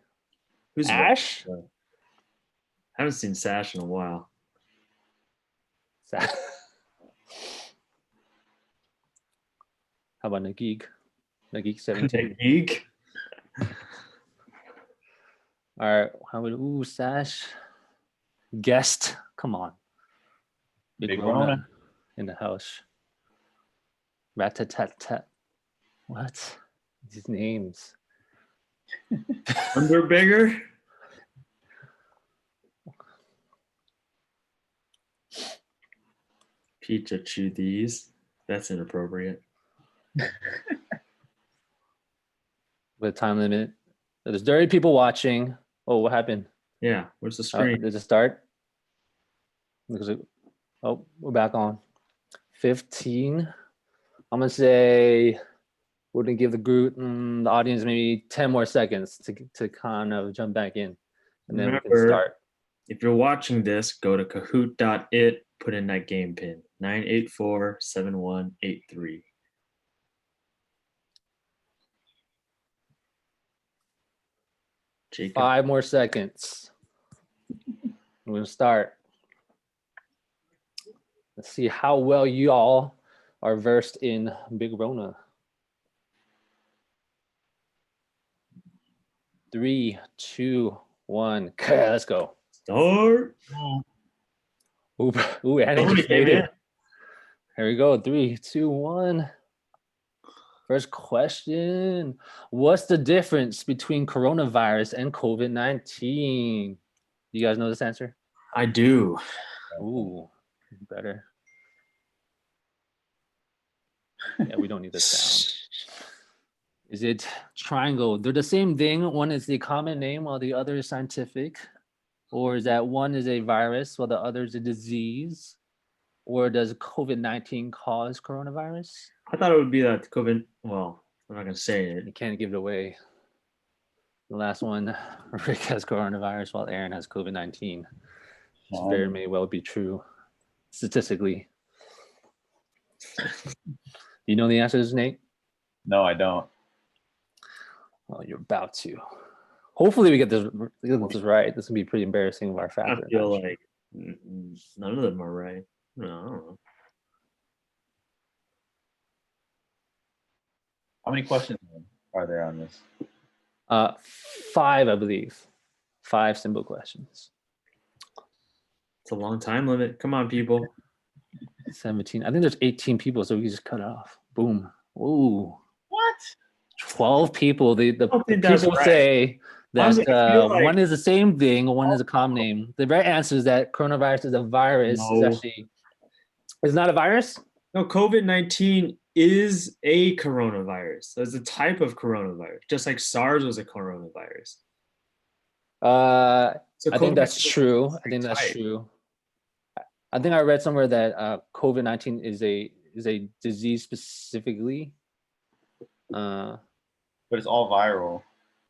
Who's Ash. I haven't seen Sash in a while. How about Nageek? Nageek 17. Geek. All right, how about Sash? Guest, come on. Big Rona. In the house. Rat-tat-tat-tat. What? These names. Under bigger. Pizza chew these. That's inappropriate. With time limit. There's 30 people watching. Oh, what happened? Yeah, where's the screen? Does it start? Oh, we're back on. 15. I'm gonna say we're gonna give the group, the audience, maybe 10 more seconds to kind of jump back in, and then we can start. If you're watching this, go to kahoot.it, put in that game pin 9847183. Jacob. 5 more seconds. We're gonna start. Let's see how well you all are versed in Big Rona. 3, 2, 1. Okay, let's go. Start. Ooh, Annie made it. Here we go. 3, 2, 1. First question. What's the difference between coronavirus and COVID-19? You guys know this answer? I do. Ooh, better. Yeah, we don't need the sound. Is it triangle? They're the same thing. One is the common name while the other is scientific. Or is that one is a virus while the other is a disease? Or does COVID-19 cause coronavirus? I thought it would be that COVID. Well, I'm not gonna say it. You can't give it away. The last one, Rick has coronavirus while Aaron has COVID-19. This very may well be true statistically. Do you know the answers, Nate? No, I don't. Well, you're about to. Hopefully we get this right. This will be pretty embarrassing of our I factor. feel like none of them are right. No, I don't know. How many questions are there on this? 5, I believe. 5 simple questions. It's a long time limit. Come on, people. 17. I think there's 18 people, so we can just cut it off. Boom. Ooh. What? 12 people. The don't think that's people right. say that Honestly, I feel like- one is the same thing, one is a common name. The right answer is that coronavirus is a virus. No. It's not a virus? No, COVID-19 is a coronavirus. It's a type of coronavirus, just like SARS was a coronavirus. So I think that's COVID-19 true. is I think that's type. true. I think I read somewhere that COVID-19 is a disease specifically. But it's all viral.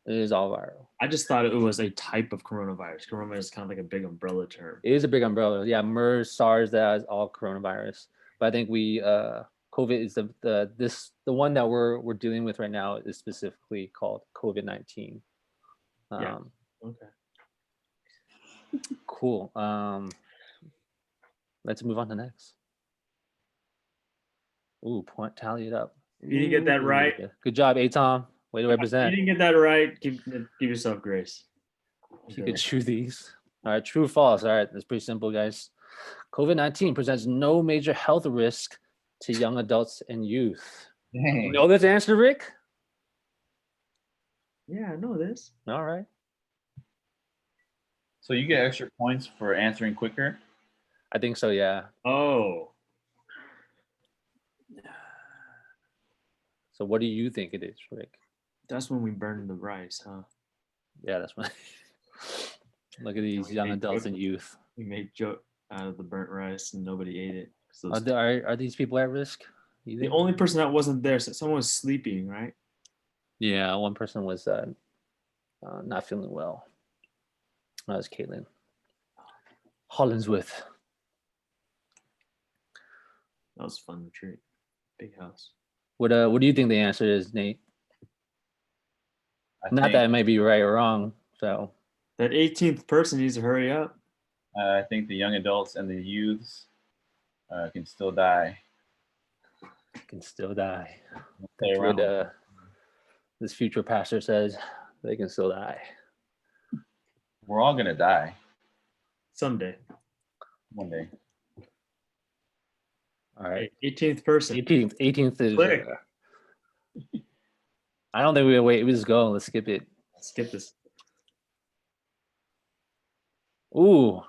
It is all viral. I just thought it was a type of coronavirus. Coronavirus is kind of like a big umbrella term. It is a big umbrella. Yeah, MERS, SARS, that is all coronavirus. But I think COVID is the one that we're dealing with right now is specifically called COVID-19. Yeah. Okay. Cool. Let's move on to next. Ooh, point tally it up. You didn't get that Ooh, right. good job, Atom. Way to If you represent. didn't get that right, give yourself grace. You could chew these. All right, true or false. All right, that's pretty simple, guys. COVID-19 presents no major health risk to young adults and youth. Dang. You know this answer, Rick? Yeah, I know this. All right. So you get extra points for answering quicker? I think so, yeah. Oh, So what do you think it is, Rick? that's when we burned the rice, huh? Yeah, that's what. Look at these we young made adults and jokes. youth. We made joke out of the burnt rice and nobody ate it. So Are these people at risk? You the think? only person that wasn't there, so someone was sleeping, right? Yeah, one person was not feeling well. That was Caitlin Hollinsworth. That was a fun retreat. Big house. What do you think the answer is, Nate? Not think, that it may be right or wrong. So That 18th person needs to hurry up. I think the young adults and the youths can still die. can still die. Stay That's what around. this future pastor says. They can still die. We're all gonna die Someday. one day. All right. 18th person. 18th is. Click. I don't think we'll wait. We just go. Let's skip it. Skip this. Ooh,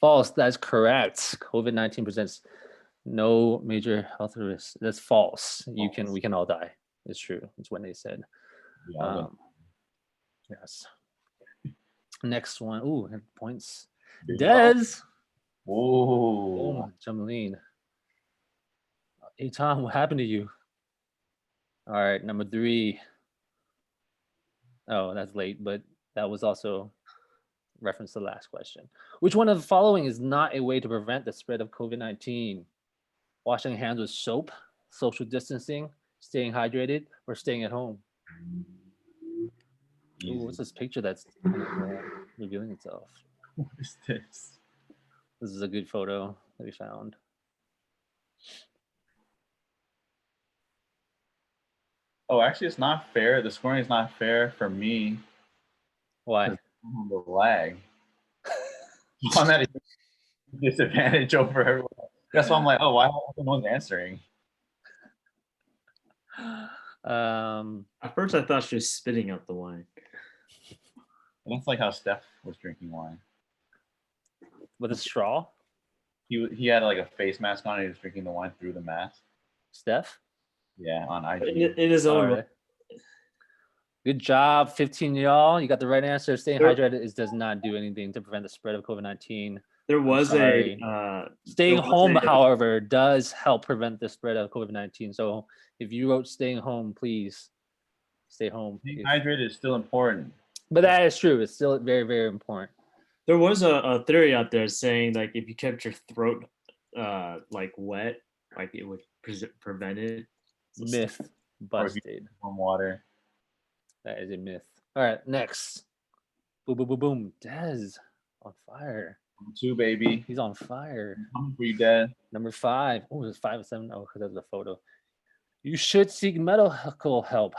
false. That's correct. COVID-19 presents no major health risks. That's false. We can all die. It's true. It's what they said. Yeah, Yes. Next one. Ooh, points. big Des. Whoa. Oh, Jameline. Hey Tom, what happened to you? All right, number 3. Oh, that's late, but that was also reference to the last question. Which one of the following is not a way to prevent the spread of COVID-19? Washing hands with soap, social distancing, staying hydrated, or staying at home? Ooh, what's this picture that's kind of, revealing itself? What is this? This is a good photo that we found. Oh, actually, it's not fair. The scoring is not fair for me. Why? The lag. I'm at a disadvantage over everyone. That's why I'm like, oh, why no one's answering? At first, I thought she was spitting out the wine. And that's like how Steph was drinking wine. With a straw? He had like a face mask on and he was drinking the wine through the mask. Steph? Yeah, on IG. In his own Alright. Good job, 15 y'all. You got the right answer. Staying There- hydrated does not do anything to prevent the spread of COVID-19. There was sorry. Staying there was home, a- however, does help prevent the spread of COVID-19. So if you wrote staying home, please stay home. Being hydrated is still important. But that is true. It's still very, very important. There was a theory out there saying like if you kept your throat like wet, like it would prevent it. Myth busted. Warm water. That is a myth. All right, next. Boom, boom, boom, boom. Dez on fire. 2, baby. He's on fire. Coming for you, Dad. Number 5. Oh, it's 5 and 7. Oh, because that's the photo. You should seek medical help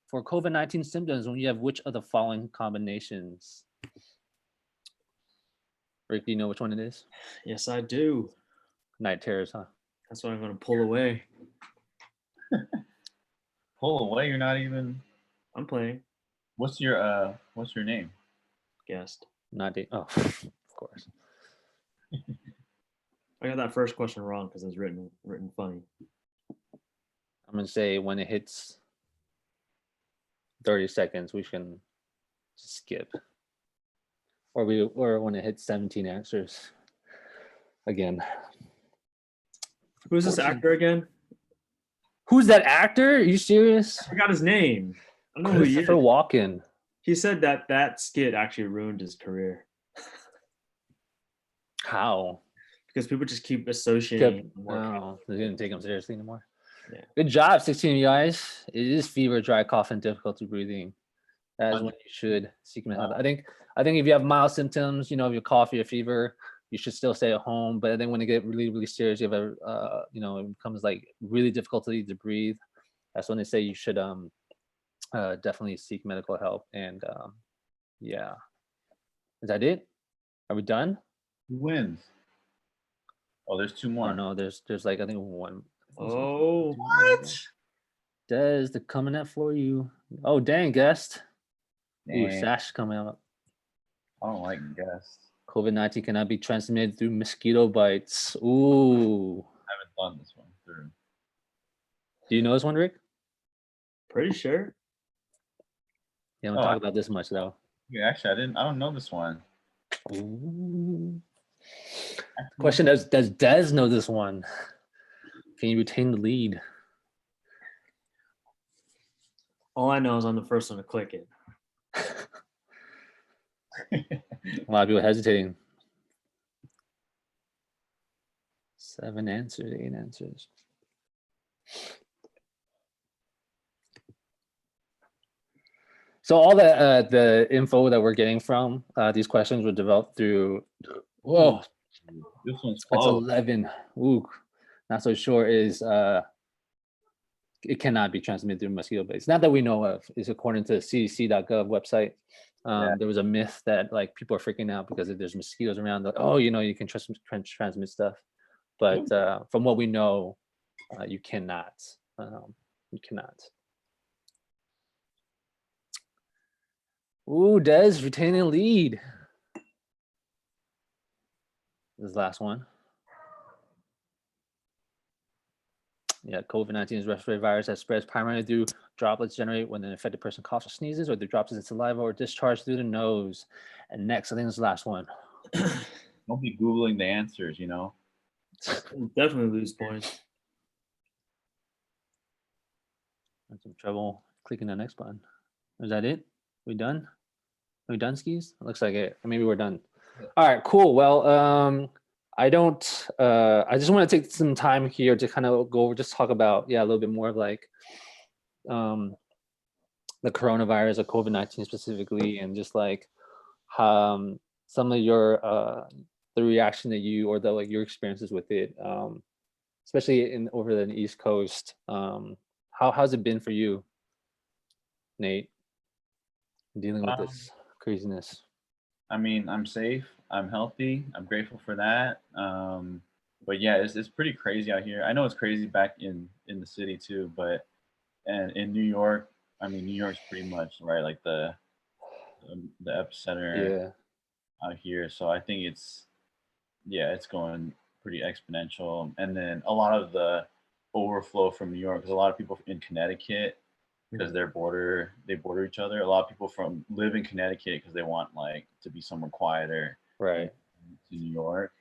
for COVID-19 symptoms when you have which of the following combinations? Rick, do you know which one it is? Yes, I do. Night terrors, huh? That's why I'm gonna pull away. Pull away. You're not even. I'm playing. What's your name? Guessed. Oh, of course. I got that first question wrong because it was written funny. I'm gonna say when it hits 30 seconds, we can skip. Or when it hits 17 answers. Again. Who's this 14. actor again? Who's that actor? Are you serious? I forgot his name. I don't know who he is. Christopher Walken. He said that skit actually ruined his career How? because people just keep associating. No, they didn't take him seriously anymore. Yeah. Good job, 16 of you guys. It is fever, dry cough, and difficulty breathing. That is when you should seek mental health. I think if you have mild symptoms, if you cough or fever, you should still stay at home. But I think when you get really, really serious, you have it becomes like really difficulty to breathe. That's when they say you should definitely seek medical help. And yeah, is that it? Are we done? Who wins? Oh, there's 2 more. Oh no, there's like I think one. Oh, What? Des, they're coming up for you. Oh dang, guest. Ooh, Dang. Sash coming out. I don't like guests. COVID-19 cannot be transmitted through mosquito bites. Ooh. I haven't thought this one through. Do you know this one, Rick? pretty sure. Yeah, don't talk about this much though. Yeah, actually, I don't know this one. Ooh. Question: Does Des know this one? Can you retain the lead? All I know is I'm the first one to click it. A lot of people hesitating. 7 answers, 8 answers. So all the info that we're getting from these questions were developed through. Whoa, This one's that's close. 11. Ooh, not so sure is it cannot be transmitted through mosquito bites. Not that we know of. Is according to the CDC.gov website. There was a myth that like people are freaking out because if there's mosquitoes around, like, oh, you can transmit stuff. But from what we know, you cannot. You cannot. Ooh, Des retaining lead. This is the last one. Yeah, COVID-19 is a respiratory virus that spreads primarily through droplets generated when an infected person coughs or sneezes, or through drops in saliva or discharge through the nose. And next, I think this is the last one. Don't be Googling the answers, We'll definitely lose points. I'm some trouble clicking the next button. Is that it? We done? Are we done, skis? It looks like it. Maybe we're done. All right, cool. Well, I just want to take some time here to kind of go over, just talk about, a little bit more of like the coronavirus or COVID-19 specifically, and just like some of your the reaction that you or the like your experiences with it, especially over the East Coast. How's it been for you, Nate, dealing with this craziness? I mean, I'm safe. I'm healthy. I'm grateful for that. But yeah, it's pretty crazy out here. I know it's crazy back in the city too, but and in New York, I mean, New York's pretty much right like the epicenter out here. So I think it's going pretty exponential. And then a lot of the overflow from New York, because a lot of people in Connecticut because they border each other. A lot of people live in Connecticut because they want like to be somewhere quieter Right. to New York.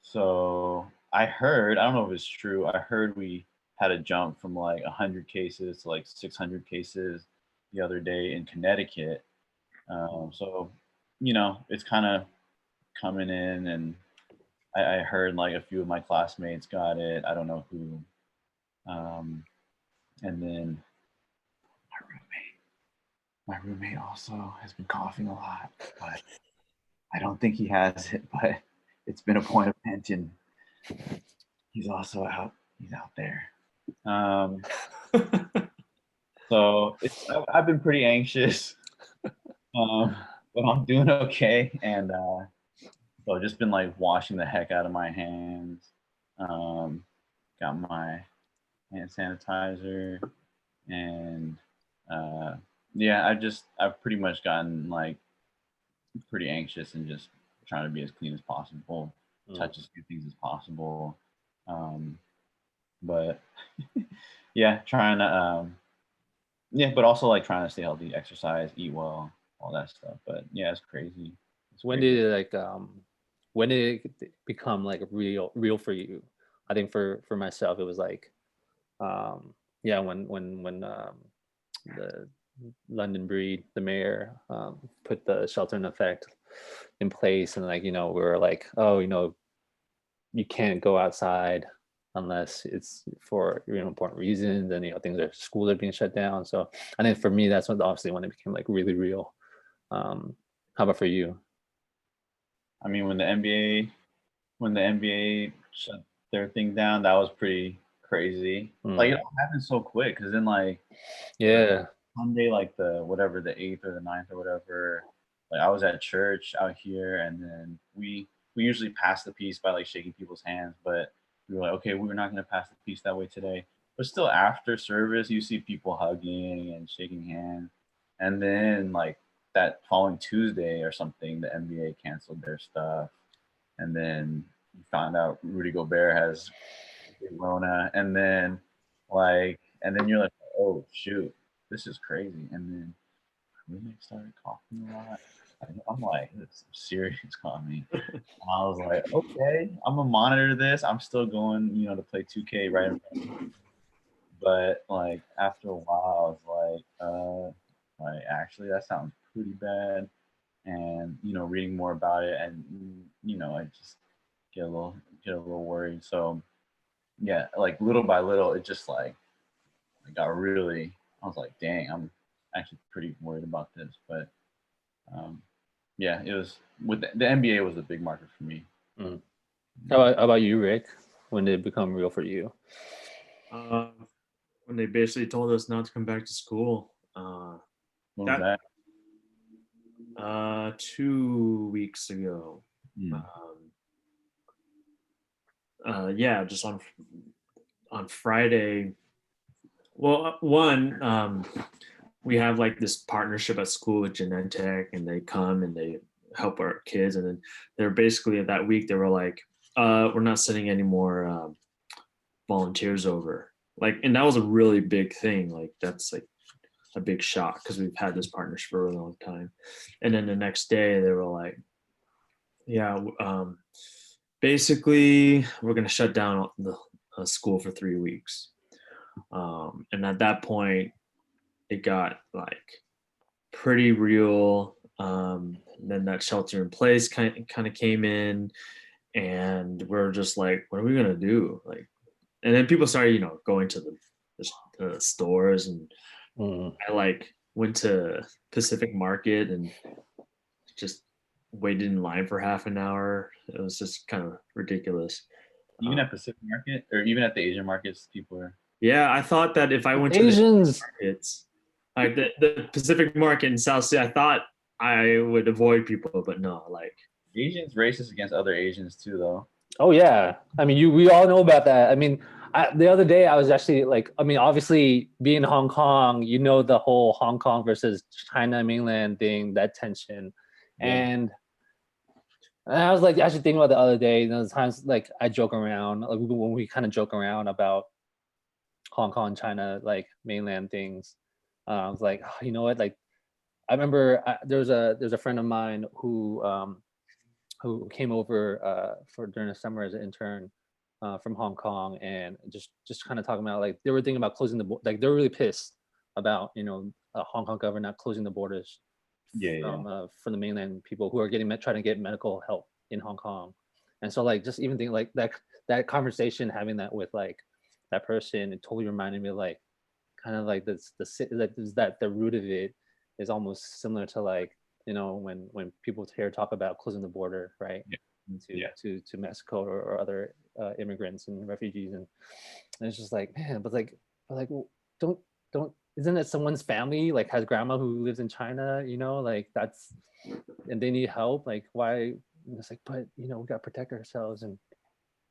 So I don't know if it's true. I heard we had a jump from like 100 cases to like 600 cases the other day in Connecticut. So, it's kind of coming in, and I heard like a few of my classmates got it. I don't know who. And then my roommate also has been coughing a lot, but I don't think he has it, but it's been a point of tension. He's also out. He's out there. So I've been pretty anxious, but I'm doing okay. And so I've just been like washing the heck out of my hands. Got my hand sanitizer, and yeah, I've pretty much gotten like pretty anxious and just trying to be as clean as possible, touch as few things as possible. But yeah, trying to but also like trying to stay healthy, exercise, eat well, all that stuff. But yeah, it's crazy. When did it when did it become like real for you? I think for myself it was like yeah, when the London Breed, the mayor, put the shelter in effect in place, and like we were like, oh, you can't go outside unless it's for important reasons, and schools are being shut down. So I think for me that's obviously when it became like really real. How about for you? I mean, when the NBA shut their thing down, that was pretty crazy. Like it all happened so quick, because then like Sunday, like the 8th or the 9th or whatever, like I was at church out here, and then we usually pass the peace by like shaking people's hands, but we were like, okay, we're not going to pass the peace that way today. But still, after service, you see people hugging and shaking hands, and then like that following Tuesday or something, the NBA canceled their stuff, and then you found out Rudy Gobert has Corona, and then you're like, oh shoot, this is crazy. And then my roommate started coughing a lot. I'm like, it's serious coughing. And I was like, okay, I'm gonna monitor this. I'm still going, to play 2K right in front of me. But like after a while, I was like actually that sounds pretty bad. And reading more about it, and I just get a little worried. So yeah, like little by little, it just like I got really. I was like, dang, I'm actually pretty worried about this. But yeah, it was with the NBA was a big market for me. How about you, Rick? When did it become real for you? When they basically told us not to come back to school. What was that? 2 weeks ago. Yeah, just on Friday. Well, one, we have like this partnership at school with Genentech, and they come and they help our kids. And then they're basically that week they were like, we're not sending any more volunteers over. Like, and that was a really big thing. Like that's like a big shock, because we've had this partnership for a really long time. And then the next day they were like, yeah, basically we're going to shut down the school for 3 weeks. And at that point it got like pretty real. Then that shelter in place kind of came in, and we're just like, what are we going to do? Like, and then people started, going to the stores, and I like went to Pacific Market and just waited in line for half an hour. It was just kind of ridiculous. Even at Pacific Market, or even at the Asian markets, people are. Yeah, I thought that if I went to Asians, the markets, like the Pacific Market in South Sea, I thought I would avoid people, but no, like Asians racist against other Asians too, though. Oh yeah, I mean, we all know about that. I mean, the other day I was actually like, I mean, obviously being in Hong Kong, the whole Hong Kong versus China mainland thing, that tension, and I was like actually thinking about the other day. There's times like I joke around, like when we kind of joke around about Hong Kong, China, like mainland things, I was like, oh, you know what, like I remember there's a friend of mine who came over for during the summer as an intern from Hong Kong, and just kind of talking about like they were thinking about closing like they were really pissed about Hong Kong government not closing the borders Yeah. from the mainland people who are trying to get medical help in Hong Kong. And so like just even think like that conversation, having that with like that person, it totally reminded me of like kind of like that the root of it is almost similar to like when people here talk about closing the border, right, Yeah. to Mexico or other immigrants and refugees, and it's just like, man, but like well, don't isn't it someone's family, like has grandma who lives in China, like that's, and they need help, like why? And it's like, but we got to protect ourselves, and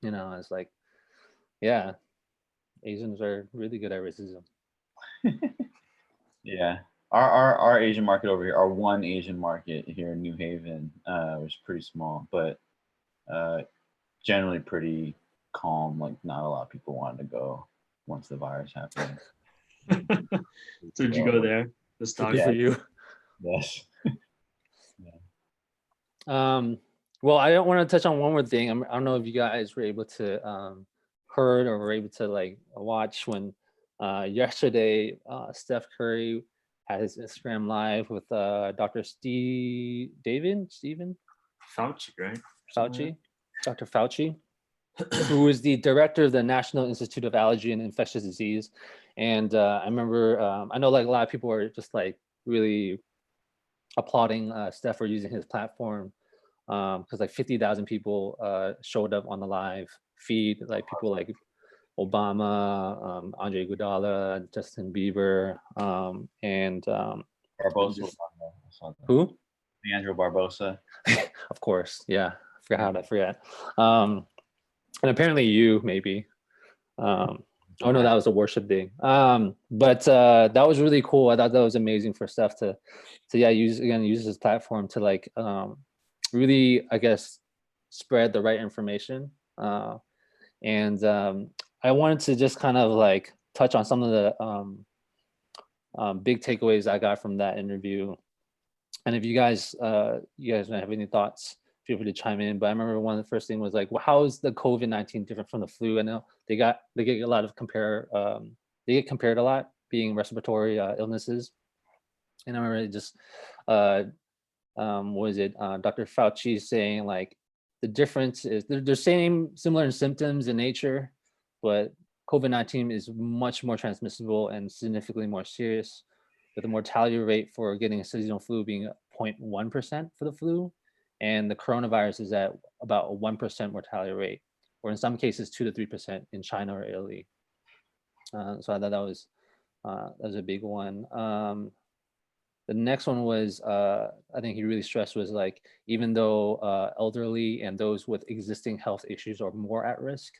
it's like, yeah, Asians are really good at racism. Yeah. Our Asian market over here, our one Asian market here in New Haven, was pretty small, but generally pretty calm. Like not a lot of people wanted to go once the virus happened. So did you go there? The stock Good for you. Yes. Well, I don't want to touch on one more thing. I don't know if you guys were able to heard or were able to like watch when yesterday Steph Curry had his Instagram live with Dr. Stephen Fauci, right? Fauci, Dr. Fauci, who is the director of the National Institute of Allergy and Infectious Disease. And I remember, I know like a lot of people are just like really applauding Steph for using his platform, because like 50,000 people showed up on the live feed, like people like Obama, Andre Iguodala, Justin Bieber, and Barbosa. who? Leandro Barbosa. Of course, yeah. How did I forget? And apparently you maybe. Oh no, that was a worship day. But that was really cool. I thought that was amazing for Steph to use his platform to like really, I guess, spread the right information. And I wanted to just kind of like touch on some of the big takeaways I got from that interview. And if you guys have any thoughts, feel free to chime in. But I remember one of the first things was like, well, how is the COVID-19 different from the flu? I know they get a lot of they get compared a lot, being respiratory illnesses. And I remember just what is it? Dr. Fauci saying like the difference is they're similar in symptoms in nature, but COVID-19 is much more transmissible and significantly more serious, with the mortality rate for getting a seasonal flu being 0.1% for the flu, and the coronavirus is at about a 1% mortality rate, or in some cases 2 to 3% in China or Italy. So I thought that was a big one. The next one was, I think he really stressed was like, even though elderly and those with existing health issues are more at risk,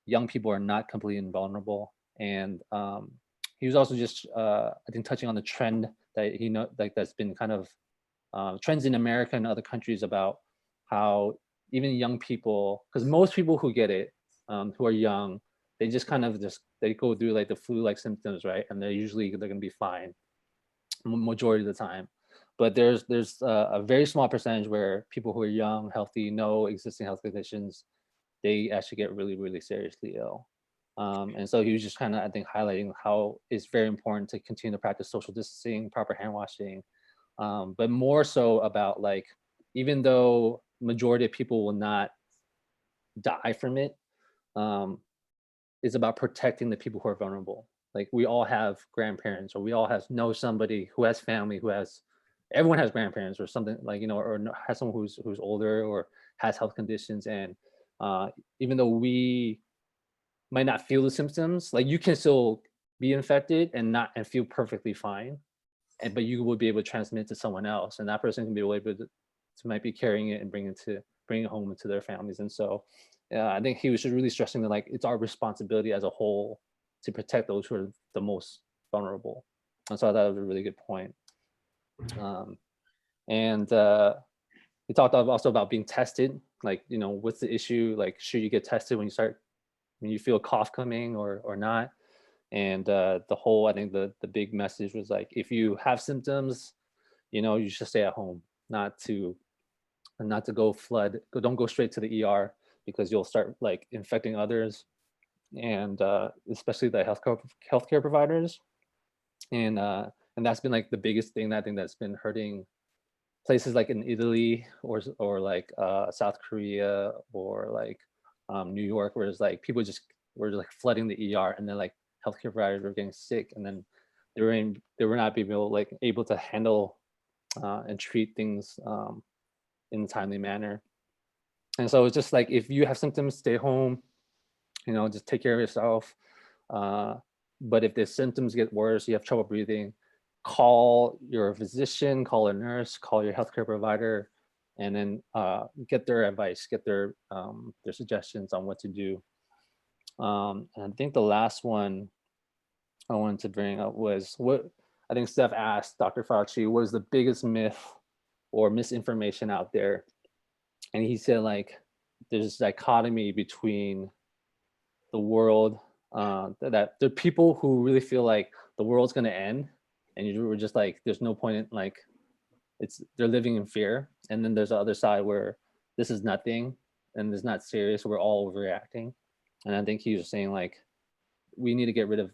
young people are not completely invulnerable. And he was also just, I think, touching on the trend that like that's been kind of trends in America and other countries about how even young people, because most people who get it, who are young, they just kind of they go through like the flu-like symptoms, right? And they're gonna be fine majority of the time. But there's a very small percentage where people who are young, healthy, no existing health conditions, they actually get really, really seriously ill. And so he was just kind of, I think, highlighting how it's very important to continue to practice social distancing, proper hand washing, but more so about like, even though majority of people will not die from it, it's about protecting the people who are vulnerable. Like we all have grandparents, or we all know somebody who has family, everyone has grandparents or something, like, or has someone who's older or has health conditions. And even though we might not feel the symptoms, like you can still be infected and feel perfectly fine. But you will be able to transmit it to someone else, and that person can be able to might be carrying it and bring it home into their families. And so I think he was just really stressing that like it's our responsibility as a whole to protect those who are the most vulnerable. And so that was a really good point. And we talked also about being tested, like, what's the issue, like should you get tested when you feel a cough coming or not. And the whole, I think the big message was like, if you have symptoms, you should stay at home, not to go flood. Don't go straight to the ER because you'll start like infecting others, and especially the healthcare providers. And that's been like the biggest thing that I think that's been hurting places like in Italy or like South Korea or like New York, where it's like people just were like flooding the ER, and then like healthcare providers were getting sick, and then they were not able to handle and treat things in a timely manner. And so it's just like, if you have symptoms, stay home, just take care of yourself. But if the symptoms get worse, you have trouble breathing, call your physician, call a nurse, call your healthcare provider, and then get their advice, get their suggestions on what to do. And I think the last one I wanted to bring up was what I think Steph asked Dr. Fauci, what is the biggest myth or misinformation out there? And he said, like, there's this dichotomy between the world, that there are people who really feel like the world's going to end, and you were just like, there's no point in, like, they're living in fear. And then there's the other side where this is nothing and it's not serious, we're all overreacting. And I think he was saying, like, we need to get rid of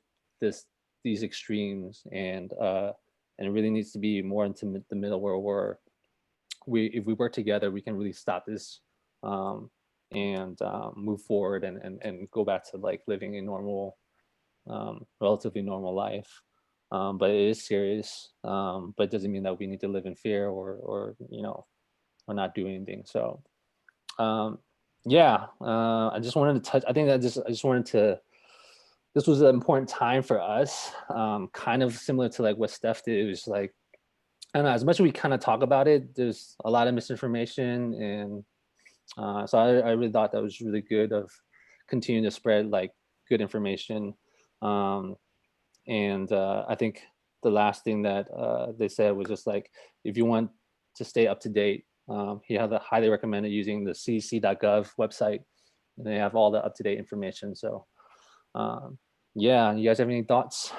these extremes, and it really needs to be more into the middle, where if we work together, we can really stop this, and move forward, and go back to like living a normal, relatively normal life. But it is serious, but it doesn't mean that we need to live in fear or not do anything. So yeah, I just wanted to touch. I think I just wanted to. This was an important time for us, kind of similar to like what Steph did. It was like, I don't know, as much as we kind of talk about it, there's a lot of misinformation, and so I really thought that was really good of continuing to spread like good information. And I think the last thing that they said was just like, if you want to stay up to date, he had highly recommended using the cdc.gov website, and they have all the up to date information. So yeah, you guys have any thoughts?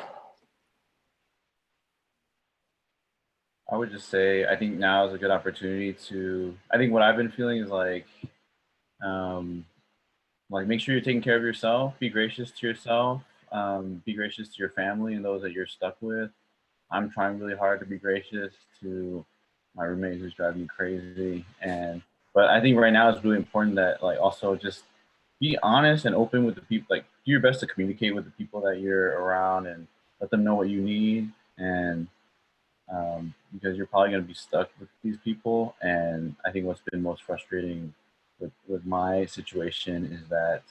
I would just say, I think now is a good opportunity to, I think what I've been feeling is like make sure you're taking care of yourself, be gracious to yourself, be gracious to your family and those that you're stuck with. I'm trying really hard to be gracious to my roommate who's driving me crazy. But I think right now it's really important that like also just be honest and open with the people, like do your best to communicate with the people that you're around and let them know what you need. And because you're probably going to be stuck with these people. And I think what's been most frustrating with my situation is that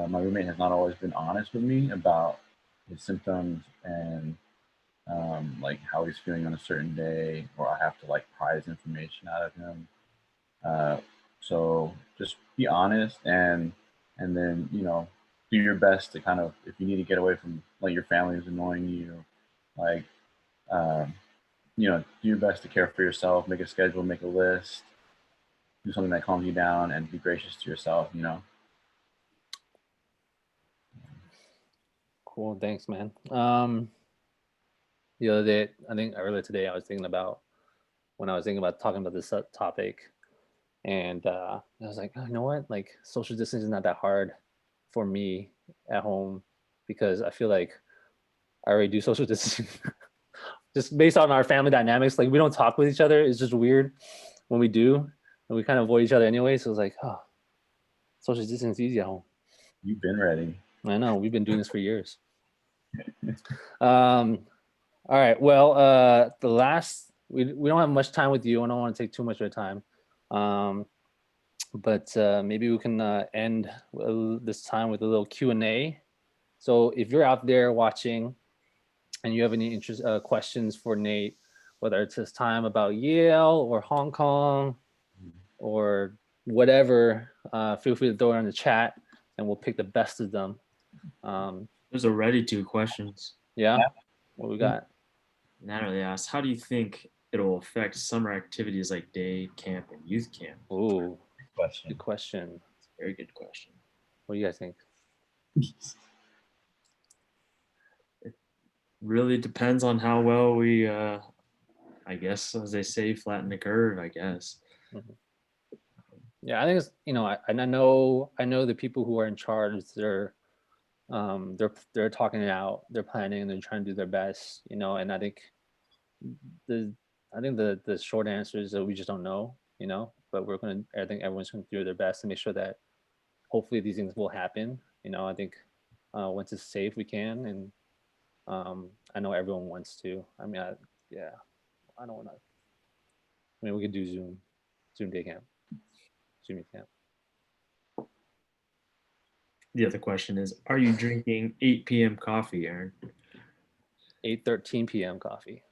my roommate has not always been honest with me about his symptoms and like how he's feeling on a certain day, or I have to like pry his information out of him. Uh, so just be honest, and then do your best to kind of, if you need to get away from like your family is annoying you, like um, do your best to care for yourself, make a schedule, make a list, do something that calms you down, and be gracious to yourself. Cool, thanks, man. The other day, I think earlier today, I was thinking about talking about this topic, and I was like, oh, you know what? Like, social distance is not that hard for me at home, because I feel like I already do social distancing. Just based on our family dynamics, like we don't talk with each other. It's just weird when we do, and we kind of avoid each other anyway. So it's like, oh, social distance is easy at home. You've been ready. I know, we've been doing this for years. All right. Well, we don't have much time with you. I don't want to take too much of your time. But maybe we can end this time with a little Q&A. So if you're out there watching and you have any questions for Nate, whether it's his time about Yale or Hong Kong or whatever, feel free to throw it in the chat and we'll pick the best of them. There's already 2 questions. Yeah? What we got? Natalie asked, how do you think it'll affect summer activities like day camp and youth camp? Ooh, Question. good question. Very good question. What do you guys think? really depends on how well we, I guess, as they say, flatten the curve, I guess. Yeah, I think it's, and I know the people who are in charge, they're talking it out, they're planning, and they're trying to do their best, and the the short answer is that we just don't know, but I think everyone's going to do their best to make sure that hopefully these things will happen. I think once it's safe, we can, and I know everyone wants to. I mean, yeah, I don't want to. I mean, we could do Zoom day camp, Zoom camp. The other question is, are you drinking 8 p.m. coffee, Aaron? 8:13 p.m. coffee.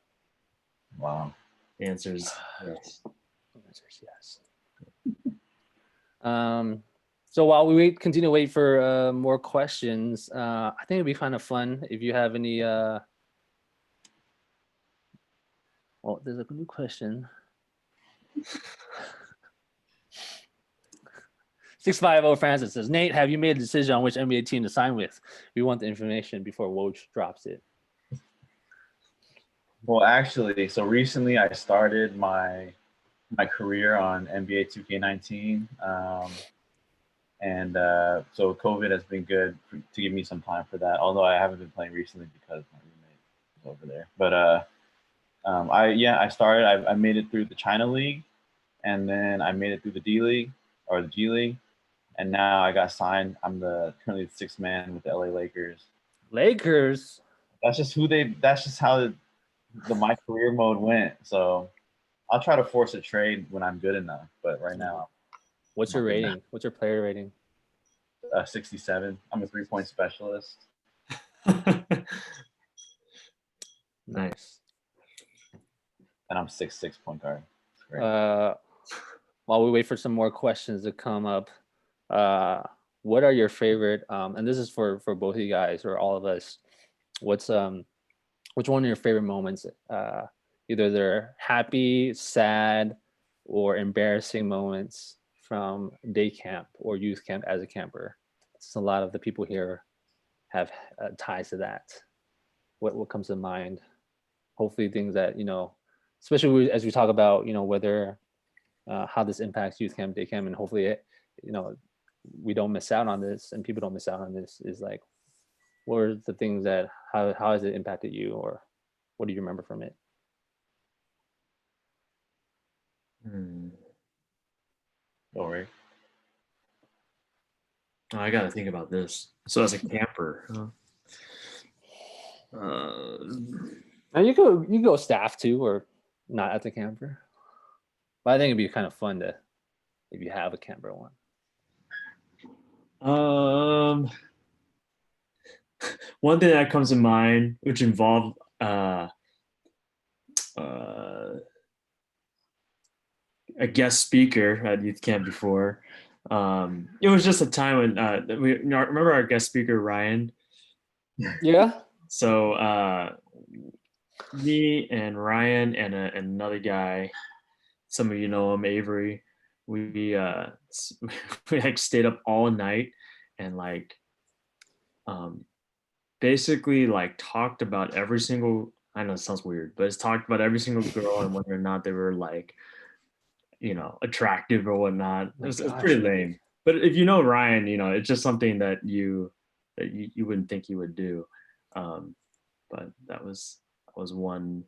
Wow. The answer is yes. The answer is yes. So while we continue to wait for more questions, I think it'd be kind of fun if you have any. Well, there's a new question. 650 Francis says, Nate, have you made a decision on which NBA team to sign with? We want the information before Woj drops it. Well, actually, so recently I started my career on NBA 2K19. And so COVID has been good to give me some time for that. Although I haven't been playing recently because my roommate is over there. But I started. I made it through the China League, and then I made it through the D League or the G League, and now I got signed. I'm currently the sixth man with the LA Lakers. Lakers. That's just who they. That's just how my career mode went. So I'll try to force a trade when I'm good enough. But right now, what's your rating? What's your player rating? 67. I'm a 3-point specialist. Nice. And I'm 6'6" point guard. While we wait for some more questions to come up, what are your favorite? And this is for both of you guys or all of us. Which one of your favorite moments? Either they're happy, sad, or embarrassing moments from day camp or youth camp as a camper. So a lot of the people here have ties to that. What comes to mind? Hopefully things that, especially as we talk about, whether how this impacts youth camp, day camp, and hopefully, we don't miss out on this and people don't miss out on this, is like, what are the things that, how has it impacted you, or what do you remember from it? All right. Oh, I got to think about this. So as a camper, Now you go staff too, or not at the camper. But I think it'd be kind of fun to, if you have a camper one. One thing that comes to mind, which involved a guest speaker at youth camp before. It was just a time when remember our guest speaker Ryan. Yeah. So me and Ryan and another guy, some of you know him, Avery. We like stayed up all night and basically like talked about every single. I know it sounds weird, but it's talked about every single girl and whether or not they were like, attractive or whatnot. It's pretty lame. But if you know Ryan, it's just something that you wouldn't think you would do. But that was one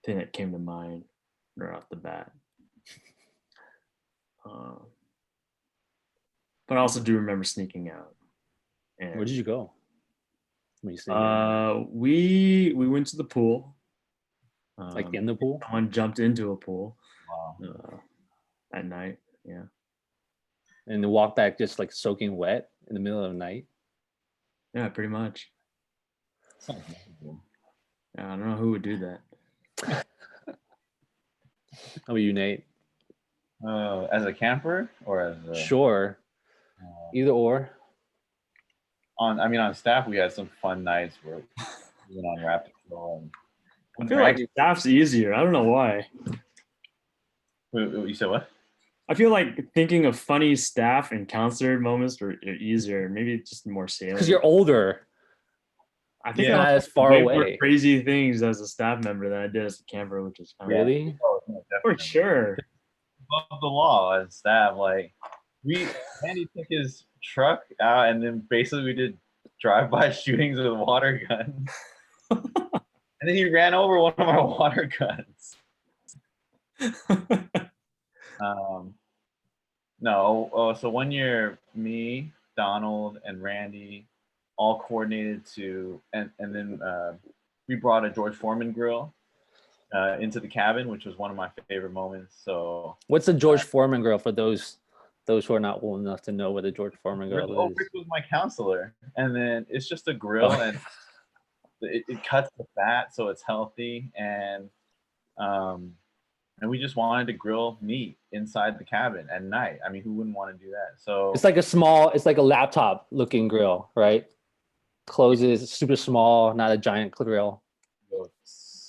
thing that came to mind right off the bat. But I also do remember sneaking out. And, where did you go? We went to the pool. Like in the pool? Someone jumped into a pool. Wow. At night, yeah. And the walk back just like soaking wet in the middle of the night? Yeah, pretty much. I don't know who would do that. How about you, Nate? As a camper or as a... Sure. Either or. On staff, we had some fun nights where we went on rapid flow. I feel like staff's easier. I don't know why. You said what? I feel like thinking of funny staff and counselor moments are easier. Maybe just more salient. Because you're older. I think Yeah. I Not was as far way more away. crazy things as a staff member than I did as a camper, which is kind of Really? Oh, no, for definitely. sure. Above the law as staff. Like Andy took his truck out, and then basically we did drive-by shootings with water guns. And then he ran over one of our water guns. No, so one year, me, Donald, and Randy all coordinated to, and then we brought a George Foreman grill into the cabin, which was one of my favorite moments. So What's the George Foreman grill for those who are not old enough to know what the George Foreman grill is? Rick was my counselor, and then it's just a grill, and it cuts the fat so it's healthy, and we just wanted to grill meat inside the cabin at night. I mean, who wouldn't want to do that? So It's like a laptop looking grill, right? Closes, super small, not a giant grill.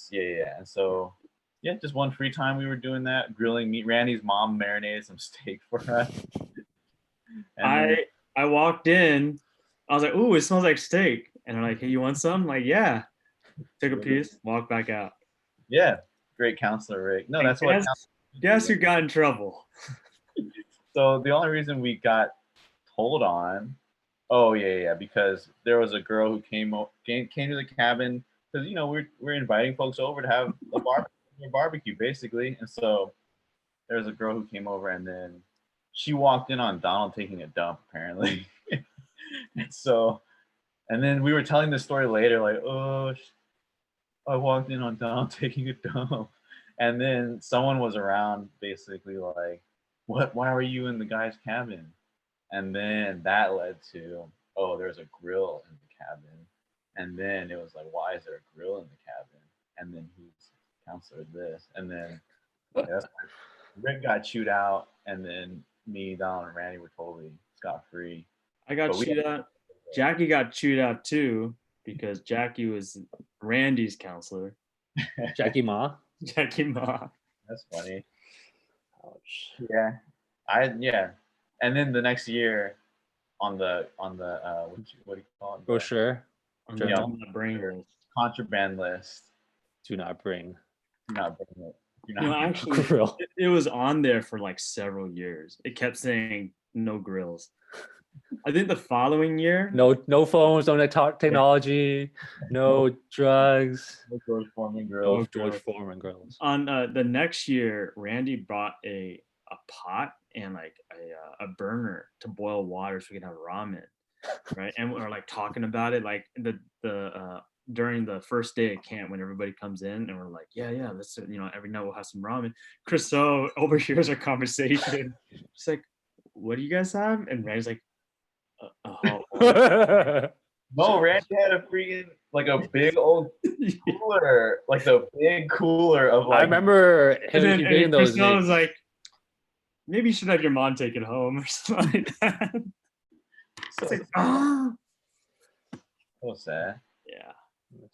yeah. And so, yeah, just one free time we were doing that, grilling meat. Randy's mom marinated some steak for us. And I walked in, I was like, "Ooh, it smells like steak," and they're like, "Hey, you want some?" I'm like, "Yeah." Took a piece, walked back out. yeah, great counselor, Rick. No, that's what. Guess who got in trouble? So the only reason we got told on, oh yeah, because there was a girl who came to the cabin because we're inviting folks over to have a barbecue basically, and so there was a girl who came over, and then she walked in on Donald taking a dump apparently, and then we were telling the story later, like, oh, I walked in on Donald taking a dump, and then someone was around basically like, what? Why were you in the guy's cabin? And then that led to, oh, there's a grill in the cabin. And then it was like, why is there a grill in the cabin? And then who's counselor this? And then Rick got chewed out, and then me, Don, and Randy were totally scot-free. I got chewed out. Jackie got chewed out too because Jackie was Randy's counselor. Jackie Ma. Jackie Ma. That's funny. Ouch. Yeah. And then the next year on the what do you call it? Brochure. On the do not bring list. Contraband list. Do not bring. Do not bring it. Actually, grill. it was on there for like several years. It kept saying no grills. I think the following year, No phones, no technology, no drugs. No George Foreman No grill. George Foreman grills. on the next year, Randy brought a pot and like a burner to boil water so we can have ramen, right? And we're like talking about it, like the during the first day of camp when everybody comes in, and we're like, yeah, let's every night we'll have some ramen. Chris overhears our conversation. She's like, "What do you guys have?" And Randy's like, No, Randy had a freaking like a big old cooler, like the big cooler of like. I remember and him then bringing those. Chris was like, maybe you should have your mom take it home or something like that. So, It's like, so sad. yeah, it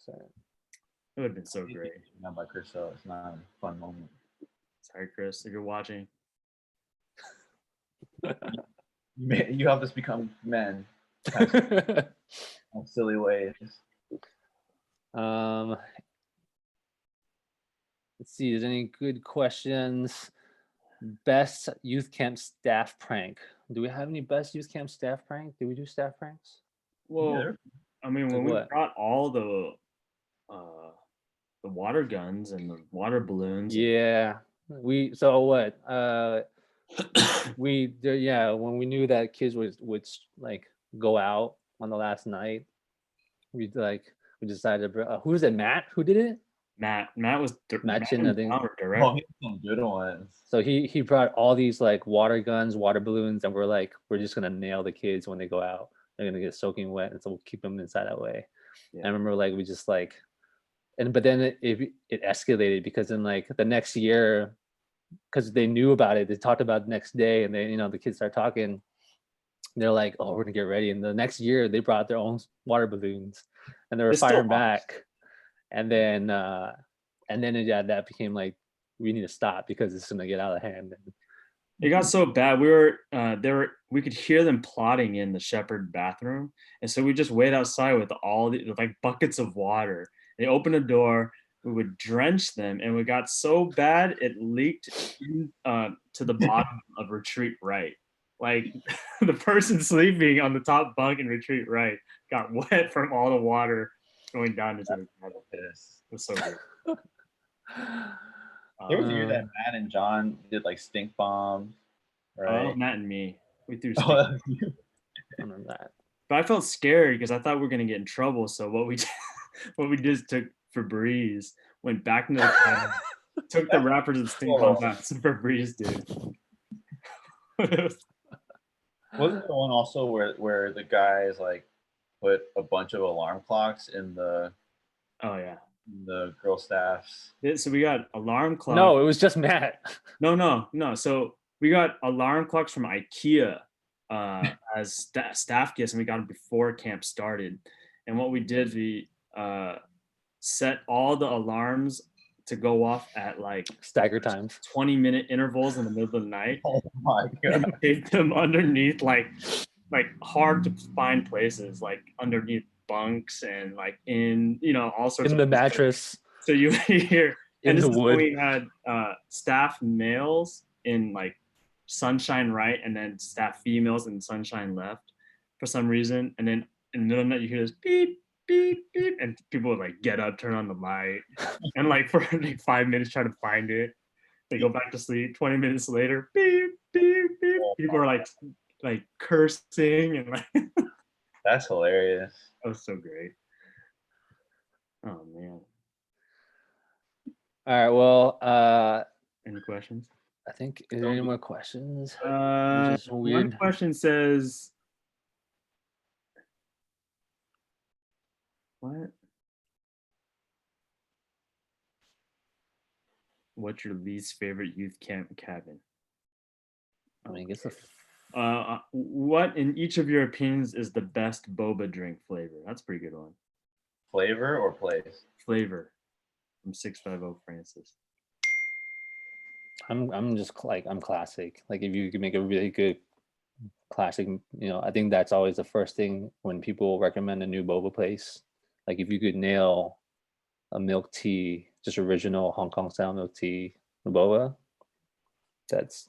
would have been so great. Not by Chris, so it's not a fun moment. Sorry, Chris, if you're watching. You helped us become men. In silly ways. Let's see. Is there any good questions? Best youth camp staff prank. Do we have any best youth camp staff prank? Do we do staff pranks? Well, I mean, when we what? brought all the water guns and the water balloons. Yeah. When we knew that kids would like go out on the last night, we decided to who's it? Matt? Who did it? Matt was Matt Chin, I think. Oh, he had some good ones. So he brought all these like water guns, water balloons, and we're just gonna nail the kids when they go out. They're gonna get soaking wet, and so we'll keep them inside that way. Yeah. I remember but then it escalated because then like the next year, because they knew about it, they talked about it the next day, and then the kids start talking. They're like, "Oh, we're gonna get ready." And the next year, they brought their own water balloons, and they were firing back. And then that became like, we need to stop because it's gonna get out of hand. It got so bad. We could hear them plotting in the shepherd bathroom. And so we just wait outside with with like buckets of water. They opened a door, we would drench them, and we got so bad it leaked to the bottom of retreat right. Like the person sleeping on the top bunk in retreat right got wet from all the water going down into the cabin. It was so good. You ever hear that Matt and John did like stink bombs, right? Matt and me, we threw stink. Oh, I remember that. But I felt scared because I thought we were gonna get in trouble. So what we did is took Febreze, went back into the cabin, took the wrappers of the stink bomb out. Some Febreze, dude. Wasn't the one also where the guys like put a bunch of alarm clocks in the Oh yeah. the girl staffs? So we got alarm clocks. No, it was just Matt. No. So we got alarm clocks from IKEA as staff gifts, and we got them before camp started. And what we did, we set all the alarms to go off at like Stagger times. 20-minute intervals in the middle of the night. Oh my And god! taped them underneath like hard to find places, like underneath bunks and like in all sorts In of the mattress. So you hear In the wood. we had staff males in like sunshine right, and then staff females in sunshine left for some reason. And then in the middle of the night you hear this beep, beep, beep, and people would like get up, turn on the light, and like for like 5 minutes try to find it. They go back to sleep. 20 minutes later, beep, beep, beep. People are like cursing and like That's hilarious. that was so great. Oh man. All right. Well, Any questions? I think is there any more questions? Just weird. One question says, what? What's your least favorite youth camp cabin? I mean, I guess What in each of your opinions is the best boba drink flavor? That's a pretty good one. Flavor or place? Flavor from 650 Francis. I'm just like I'm classic. Like if you can make a really good classic, I think that's always the first thing when people recommend a new boba place. Like if you could nail a milk tea, just original Hong Kong style milk tea, boba, that's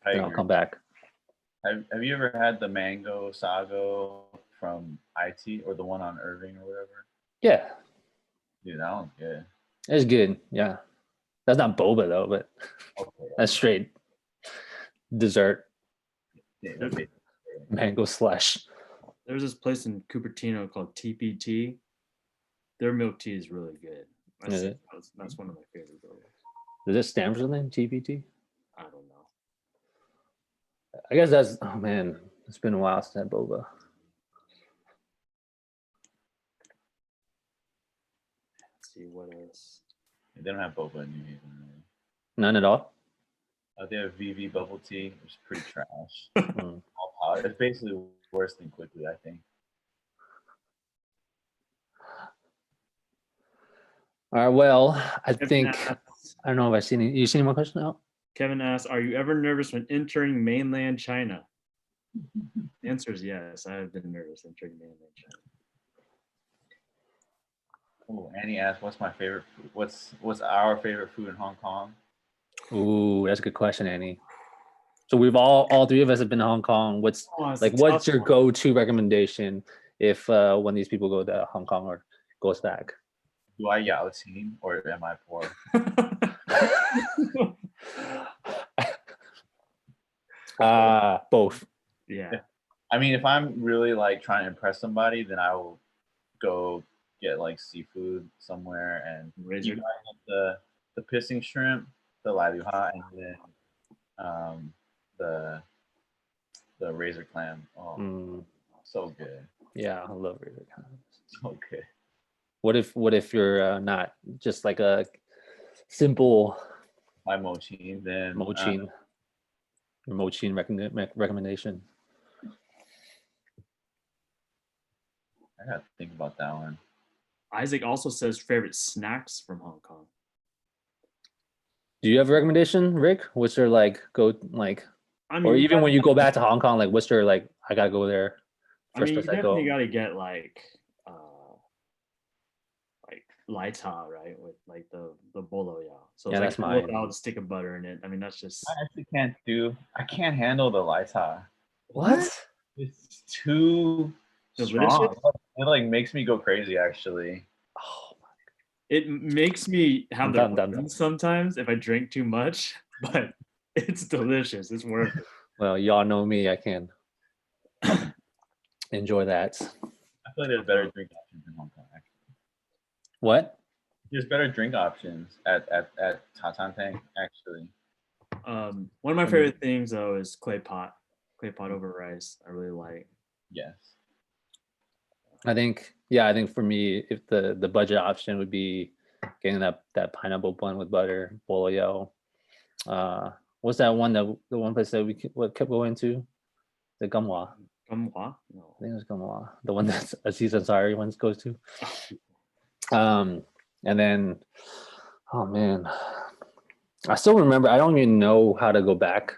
I'll come back. Have you ever had the mango sago from IT or the one on Irving or whatever? Yeah. Dude, that one's good. It's good. Yeah. That's not boba though, but that's straight dessert. Yeah, Mango slush. There's this place in Cupertino called TPT. Their milk tea is really good. That's one of my favorite bobas. Does it stand for something? TPT? I don't know. I guess that's, oh man, it's been a while since I had boba. Let's see what else. They don't have boba in New Haven, really. None at all? They have VV bubble tea, which is pretty trash. All powder. It's basically worse than Quickly, I think. All right, well, I Kevin think, asks, I don't know if I've seen any, you seen any more questions now? Kevin asks, are you ever nervous when entering mainland China? The answer is yes. I have been nervous entering mainland China. Oh, Annie asked, "What's my favorite food? What's our favorite food in Hong Kong?" Ooh, that's a good question, Annie. So we've all three of us have been to Hong Kong. What's your go-to recommendation if one of these people go to Hong Kong or goes back? Do I yao ting or am I poor? Both. Yeah. I mean, if I'm really like trying to impress somebody, then I will go get like seafood somewhere and Razor. The pissing shrimp, the lai lu ha, and then the razor clam. Oh, so good. Yeah, I love razor clams. So good. What if you're not just like a simple My mochin, then mochin recommendation? I gotta think about that one. Isaac also says favorite snacks from Hong Kong. Do you have a recommendation, Rick? What's your like go like, I mean, or you even gotta when you go get- back to Hong Kong, like what's your like? I gotta go there. I First mean, you place I definitely go. got to get like lai cha, right? With like the bolo ya. So Yeah, it's that's like mine. without a stick of butter in it. I mean, that's just I actually can't do. I can't handle the Laita. What? It's too delicious. strong. It like makes me go crazy. Actually, Oh, It makes me have I'm the done. runs sometimes if I drink too much, but it's delicious. It's worth it. Well, y'all know me. I can enjoy that. I feel like there's better drink options in Hong Kong. Actually, What? there's better drink options at Tatantang. Actually, One of my favorite things though is clay pot over rice. I really like. yes. I think for me, if the budget option would be getting that pineapple bun with butter, bolo. What's that one the one place that we kept going to? The Gumwa. Gumwa? No. I think it was Gumwa. The one that Aziz Ansari once goes to. And then, oh man, I still remember. I don't even know how to go back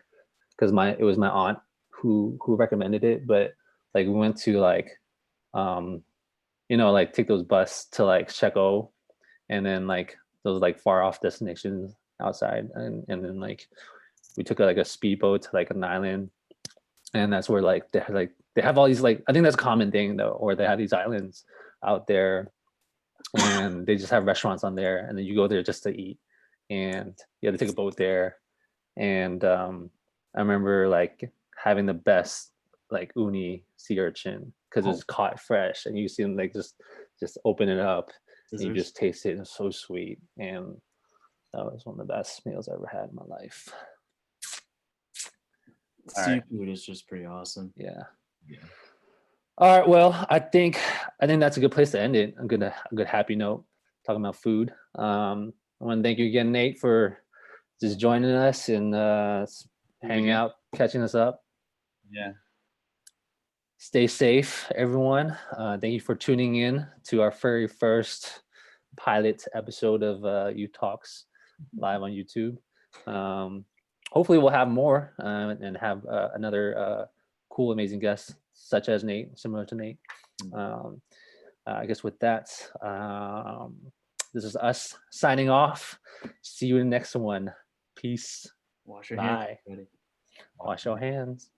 because it was my aunt who recommended it. But like we went to like, like take those bus to like Checo, and then like those like far off destinations outside, and then like we took like a speedboat to like an island, and that's where like they have all these like, I think that's a common thing though, or they have these islands out there, and they just have restaurants on there, and then you go there just to eat, and you have to take a boat there, and I remember like having the best like uni sea urchin because it's caught fresh, and you see them like just open it up, and you just taste it, and it's so sweet, and that was one of the best meals I ever had in my life. Seafood is just pretty awesome. Yeah. All right. Well, I think that's a good place to end it. A good happy note talking about food. I want to thank you again, Nate, for just joining us and hanging out, catching us up. Yeah. Stay safe, everyone. Thank you for tuning in to our very first pilot episode of YouthTalks live on YouTube. Hopefully we'll have more and have another cool, amazing guest such as Nate, similar to Nate. I guess with that, this is us signing off. See you in the next one. Peace. Wash your Bye. hands, buddy. Wash your hands.